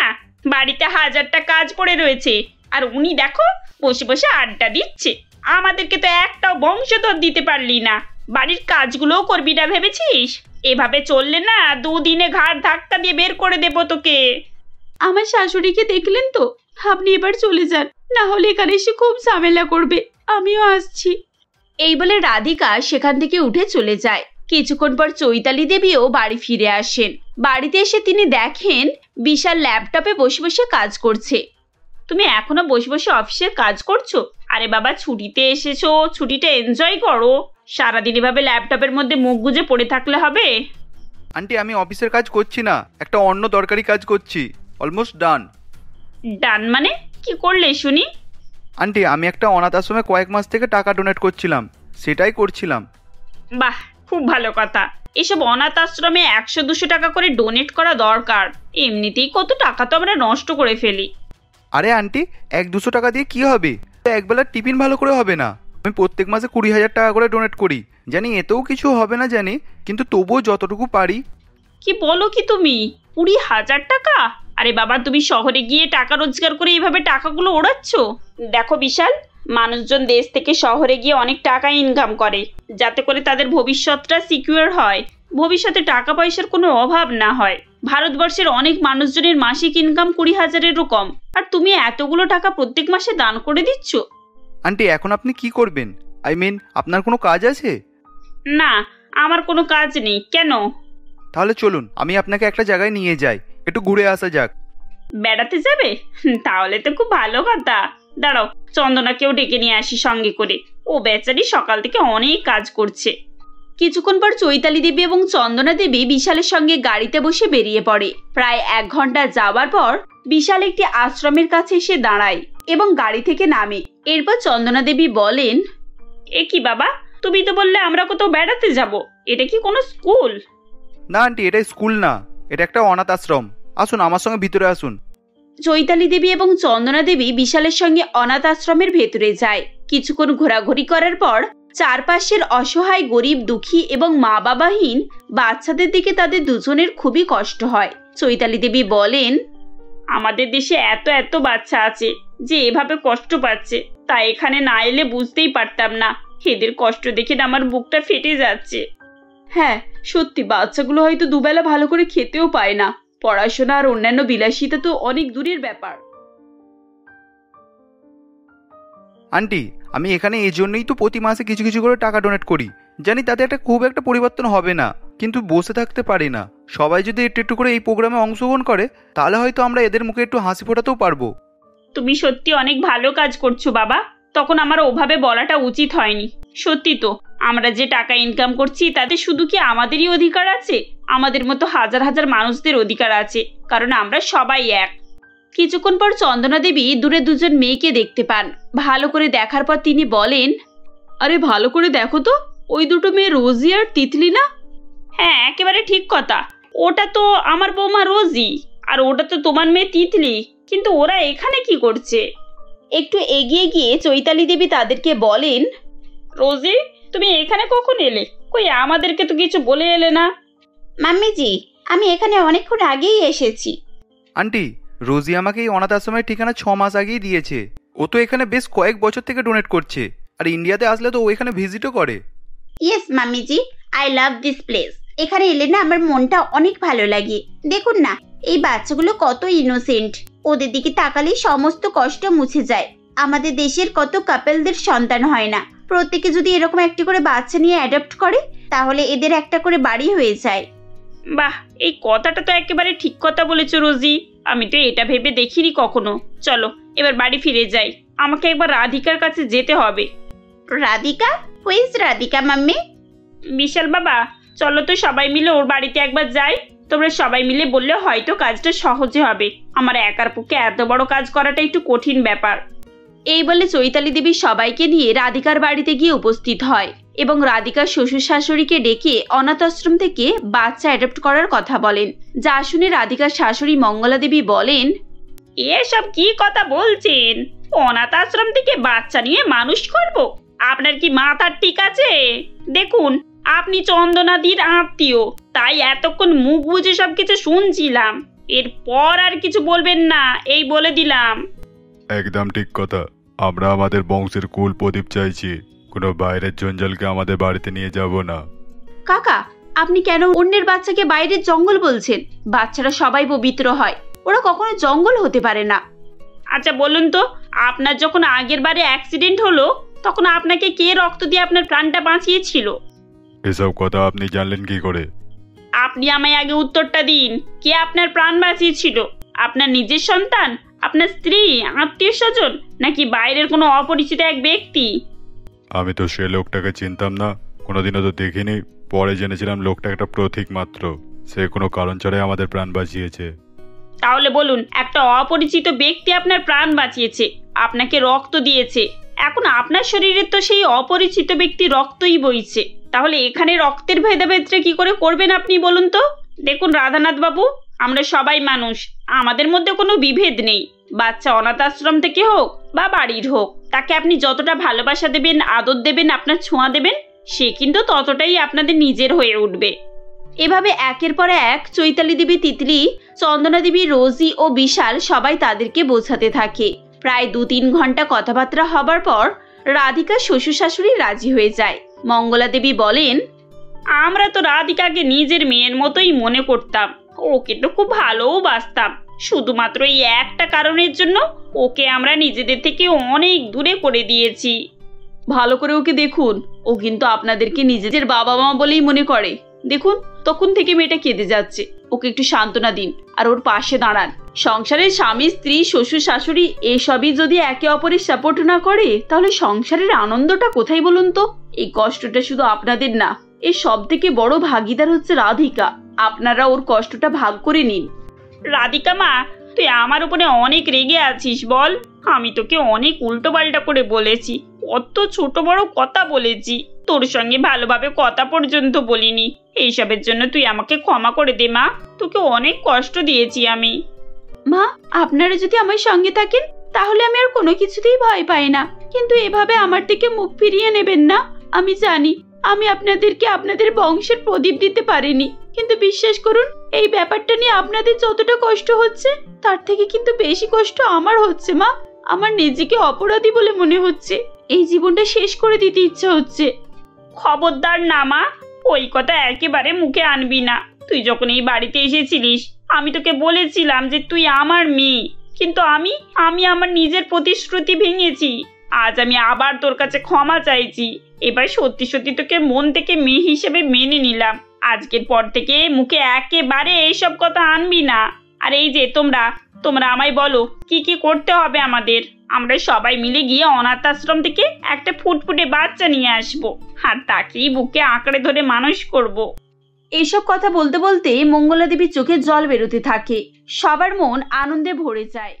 বাড়িতে 1000টা কাজ পড়ে রয়েছে, আর উনি দেখো বসে বসে আড্ডা দিচ্ছে। আমাদেরকে তো একটাও বংশধর দিতে পারলি না। বাড়ির কাজগুলোও করবি না ভেবেছিস? এভাবে চললে না 2 দিনে ঘাড় ধাক্কা দিয়ে বের করে দেবো তোকে। আমার শাশুড়িকে দেখলেন তো? আপনি এবার চলে যান, না হলে এখানে এসে খুব ঝামেলা করবে। আমিও আসছি। এই বলে রাধিকা সেখান থেকে উঠে চলে যায়। কিছুক্ষণ পর চৈতালি দেবীও বাড়ি ফিরে আসেন। বাড়িতে এসে তিনি দেখেন বিশাল ল্যাপটপে বসে বসে কাজ করছে। তুমি এখনো বসে বসে অফিসের কাজ করছো? আরে বাবা, ছুটিতে এসেছো, ছুটিটা এনজয় করো। সারাদিন এভাবে ল্যাপটপের মধ্যে মুখ গুজে পড়ে থাকলে হবে? আন্টি, আমি অফিসের কাজ করছি না, একটা অন্য দরকারি কাজ করছি। Almost done. ডান মানে? কি করলে শুনি? আন্টি, আমি একটা অনাথ আশ্রমে কয়েক মাস থেকে টাকা ডোনেট করছিলাম, সেটাই করছিলাম। বাহ, খুব ভালো কথা। এসব অনাথ আশ্রমে 100-200 টাকা করে ডোনেট করা দরকার। এমনিতেই কত টাকা তো আমরা নষ্ট করে ফেলি। আরে আন্টি, 100-200 টাকা দিয়ে কি হবে? একবেলা টিফিন ভালো করে হবে না। আমি প্রত্যেক মাসে 20,000 টাকা করে ডোনেট করি। জানি এতেও কিছু হবে না জানি, কিন্তু তবুও যতটুকু পারি। কি বলো কি তুমি? 20,000 টাকা? আরে বাবা, তুমি শহরে গিয়ে টাকা রোজগার করে এইভাবে টাকাগুলো ওড়াচ্ছ? দেখো বিশাল, মানুষজন দেশ থেকে শহরে গিয়ে অনেক টাকা ইনকাম করে, যাতে করে তাদের ভবিষ্যৎটা সিকিউর হয়, ভবিষ্যতে টাকা পয়সার কোনো অভাব না হয়। ভারতবর্ষের অনেক মানুষজনের মাসিক ইনকাম 20,000-এরও কম, আর তুমি এতগুলো টাকা প্রত্যেক মাসে দান করে দিচ্ছ। আন্টি, এখন আপনি কি করবেন? আপনার কোনো কাজ আছে? না, আমার কোনো কাজ নেই। কেন? তাহলে চলুন, আমি আপনাকে একটা জায়গায় নিয়ে যাই, একটু ঘুরে আসা যাক। বেড়াতে যাবে? তাহলে তো খুব ভালো কথা। দাঁড়াও, চন্দনাকেও ডেকে নিয়ে আসি সঙ্গে করে। ও বেচারি সকাল থেকে অনেক কাজ করছে। কিছুক্ষণ পর চৈতালি দেবী এবং চন্দনা দেবী বিশালের সঙ্গে গাড়িতে বসে বেরিয়ে পড়ে। প্রায় 1 ঘন্টা যাওয়ার পর বিশাল একটি আশ্রমের কাছে এসে দাঁড়ায় এবং গাড়ি থেকে নামে। এরপর চন্দনা দেবী বলেন, এ কি বাবা, তুমি তো বললে আমরা কোথাও বেড়াতে যাব। এটা কি কোনো স্কুল? না আন্টি, এটা স্কুল না, এটা একটা অনাথ আশ্রম। আসুন আমার সঙ্গে ভিতরে আসুন। চৈতালি দেবী এবং চন্দনা দেবী বিশালের সঙ্গে অনাথ আশ্রমের ভেতরে যায়। কিছুক্ষণ ঘোরাঘুরি করার পর চারপাশের অসহায়, গরিব, দুঃখী এবং মা বাবাহীন বাচ্চাদের দিকে তাদের দুজনের খুবই কষ্ট হয়। চৈতালি দেবী বলেন, আমাদের দেশে এত এত বাচ্চা আছে যে এভাবে কষ্ট পাচ্ছে, তাই এখানে না এলে বুঝতেই পারতাম না। এদের কষ্ট দেখে আমার বুকটা ফেটে যাচ্ছে। হ্যাঁ সত্যি, বাচ্চাগুলো হয়তো দুবেলা ভালো করে খেতেও পায় না। পড়াশোনা আর অন্যান্য বিলাসিতা তো অনেক দূরের ব্যাপার। আন্টি, আমি এখানে এই জন্যই তো প্রতি মাসে কিছু কিছু করে টাকা ডোনেট করি। জানি তাতে খুব একটা পরিবর্তন হবে না, কিন্তু বসে থাকতে পারি না। সবাই যদি একটু একটু করে এই প্রোগ্রামে অংশগ্রহণ করে, তাহলে হয়তো আমরা এদের মুখে একটু হাসি ফোটাতেও পারবো। তুমি সত্যি অনেক ভালো কাজ করছো বাবা। তখন আমার ওভাবে বলাটা উচিত হয়নি। সত্যি তো, আমরা যে টাকা ইনকাম করছি তাতে শুধু কি আমাদেরই অধিকার আছে, আমাদের মতো হাজার হাজার মানুষদের অধিকার আছে, কারণ আমরা সবাই এক। কিছুক্ষণ পর চন্দনা দেবী দূরে দুজন মেয়েকে দেখতে পান। ভালো করে দেখার পর তিনি বলেন, আরে ভালো করে দেখো তো, ওই দুটো মেয়ে রোজি আর তিতলি না? হ্যাঁ, একেবারে ঠিক কথা। ওটা তো আমার বৌমা রোজি, আর ওটা তো তোমার মেয়ে তিতলি। কিন্তু ওরা এখানে কি করছে? একটু এগিয়ে গিয়ে চৈতালি দেবী তাদেরকে বলেন, রোজি, তুমি এখানে কখন এলে? কই আমাদেরকে তো কিছু বলে এলে না। মাম্মিজি, আমি এখানে অনেকক্ষণ আগেই এসেছি। আন্টি, রোজি আমাকে এই অনাথ আশ্রমের ঠিকানা 6 মাস আগেই দিয়েছে। ও তো এখানে বেশ কয়েক বছর থেকে ডোনেট করছে, আর ইন্ডিয়াতে আসলে তো ও এখানে ভিজিটও করে। ইয়েস মাম্মিজি, আই লাভ দিস প্লেস। এখানে এলে না আমার মনটা অনেক ভালো লাগে। দেখুন না, এই বাচ্চাগুলো কত ইনোসেন্ট। ওদের দিকে তাকালেই সমস্ত কষ্ট মুছে যায়। আমাদের দেশের কত কাপেলদের সন্তান হয় না। প্রত্যেকে যদি এরকম একটি করে বাচ্চা নিয়ে অ্যাডপ্ট করে, তাহলে এদের একটা করে বাড়ি হয়ে যায়। বাহ, এই কথাটা তো একেবারে ঠিক কথা বলেছো রোজি। আমি তো এটা ভেবে দেখিনি কখনো। চলো এবার বাড়ি ফিরে যাই। আমাকে একবার রাধিকার কাছে যেতে হবে। রাধিকা? Who's Radhika mummy? বিশাল বাবা, চলো তো সবাই মিলে ওর বাড়িতে একবার যাই। তোমরা সবাই মিলে বললে হয়তো কাজটা সহজে হবে। আমার একার পক্ষে এত বড় কাজ করাটা একটু কঠিন ব্যাপার। এই বলে চৈতালি দেবী সবাইকে নিয়ে রাধিকার বাড়িতে গিয়ে উপস্থিত হয় এবং রাধিকার শ্বশুর শাশুড়িকে ডেকে অনাথ আশ্রম থেকে বাচ্চা অ্যাডপ্ট করার কথা বলেন। যা শুনে রাধিকার শাশুড়ি মঙ্গলা দেবী বলেন, এসব কি কথা বলছেন? অনাথ আশ্রম থেকে বাচ্চা নিয়ে মানুষ করব? আপনার কি মাথার ঠিক আছে? দেখুন, আপনি চন্দনাদির আত্মীয়, তাই এতক্ষণ মুখ বুজে সবকিছু শুনছিলাম। এরপর আর কিছু বলবেন না, এই বলে দিলাম। একদম ঠিক কথা। আমরা আমাদের বংশের কুল প্রদীপ চাইছি, কোনো বাইরের জঞ্জালকে আমাদের বাড়িতে নিয়ে যাব না। কাকা, আপনি কেন অন্যের বাচ্চাকে বাইরের জঙ্গল বলছেন? বাচ্চারা সবাই পবিত্র হয়, ওরা কখনো জঙ্গল হতে পারে না। আচ্ছা বলুন তো, আপনার যখন আগের বারে অ্যাক্সিডেন্ট হলো, তখন আপনাকে কে রক্ত দিয়ে আপনার প্রাণটা বাঁচিয়েছিল? এসব কথা আপনি জানলেন কি করে? আপনি আমায় আগে উত্তরটা দিন। কে আপনার প্রাণ বাঁচিয়েছিল? আপনার নিজের সন্তান, আপনার স্ত্রী, আত্মীয় স্বজন, নাকি বাইরের কোনো অপরিচিত এক ব্যক্তি? আমি তো সে লোকটাকে চিনতাম না, কোনোদিনও তো দেখিনি। পরে জেনেছিলাম লোকটা একটা প্রতীক মাত্র। সে কোনো কারণ ছাড়াই আমাদের প্রাণ বাঁচিয়েছে। তাহলে বলুন, একটা অপরিচিত ব্যক্তি আপনার প্রাণ বাঁচিয়েছে, আপনাকে রক্ত দিয়েছে। এখন আপনার শরীরে তো সেই অপরিচিত ব্যক্তি রক্তই বইছে। তাহলে এখানে রক্তের ভেদাভেদটা কি করে করবেন আপনি বলুন তো? দেখুন রাধানাথ বাবু, আমরা সবাই মানুষ, আমাদের মধ্যে কোনো বিভেদ নেই। বাচ্চা অনাথ আশ্রম থেকে হোক বা বাড়ির হোক, তাকে আপনি যতটা ভালোবাসা দেবেন, আদর দেবেন, আপনার ছোঁয়া দেবেন, সে কিন্তু ততটাই আপনাদের নিজের হয়ে উঠবে। এভাবে একের পর এক চৈতালি দেবী, তিতলি, চন্দনা দেবী, রোজি ও বিশাল সবাই তাদেরকে বোঝাতে থাকে। প্রায় 2-3 ঘন্টা কথাবার্তা হবার পর রাধিকা শ্বশুর শাশুড়ি রাজি হয়ে যায়। মঙ্গলা দেবী বলেন, আমরা তো রাধিকাকে নিজের মেয়ের মতোই মনে করতাম। ওকে তো খুব ভালোও বাসতাম। শুধুমাত্র এই একটা কারণের জন্য ওকে আমরা নিজেদের থেকে অনেক দূরে করে দিয়েছি। ভালো করে ওকে দেখুন, ও কিন্তু আপনাদেরকে নিজেদের বাবা মা বলেই মনে করে। দেখুন, তখন থেকে মেয়েটা কেঁদে যাচ্ছে। ওকে একটু সান্ত্বনা দিন আর ওর পাশে দাঁড়ান। সংসারের স্বামী, স্ত্রী, শ্বশুর শাশুড়ি এসবই যদি একে অপরের সাপোর্ট না করে, তাহলে সংসারের আনন্দটা কোথায় বলুন তো? এই কষ্টটা শুধু আপনাদের না, এর সব থেকে বড় ভাগিদার হচ্ছে রাধিকা। আপনারা ওর কষ্টটা ভাগ করে নিন। রাধিকা মা, তুই আমার উপরে অনেক রেগে আছিস বল? আমি তোকে অনেক উল্টো পাল্টা করে বলেছি, কত ছোট বড় কথা বলেছি, তোর সঙ্গে ভালোভাবে কথা পর্যন্ত বলিনি। এইসবের জন্য তুই আমাকে ক্ষমা করে দে মা, তোকে অনেক কষ্ট দিয়েছি আমি। মা, আপনারা যদি আমার সঙ্গে থাকেন তাহলে আমি আর কোনো কিছুতেই ভয় পাই না, কিন্তু এভাবে আমার থেকে মুখ ফিরিয়ে নেবেন না। আমি জানি আমি আপনাদেরকে আপনাদের বংশের প্রদীপ দিতে পারিনি, কিন্তু বিশ্বাস করুন, এই ব্যাপারটা নিয়ে আপনাদের যতটা কষ্ট হচ্ছে তার থেকে কিন্তু বেশি কষ্ট আমার হচ্ছে মা। আমার নিজেকে অপরাধী বলে মনে হচ্ছে। এই জীবনটা শেষ করে দিতে ইচ্ছা হচ্ছে। খবরদার না মা, ওই কথা একেবারে মুখে আনবি না। তুই যখন এই বাড়িতে এসেছিলিস, আমি তোকে বলেছিলাম যে তুই আমার মেয়ে, কিন্তু আমি আমার নিজের প্রতিশ্রুতি ভেঙেছি। আজ আমি আবার তোর কাছে ক্ষমা চাইছি। এবার সত্যি সত্যি তোকে মন থেকে মেয়ে হিসেবে মেনে নিলাম। আজকের পর থেকে মুখে একেবারে এইসব কথা আনবি না। আর এই যে তোমরা আমায় বলো কি কি করতে হবে আমাদের। আমরা সবাই মিলে গিয়ে অনাথ আশ্রম থেকে একটা ফুটফুটে বাচ্চা নিয়ে আসবো, আর তাকেই বুকে আঁকড়ে ধরে মানুষ করব। এইসব কথা বলতে বলতে মঙ্গলা দেবীর চোখে জল বেরোতে থাকে। সবার মন আনন্দে ভরে যায়।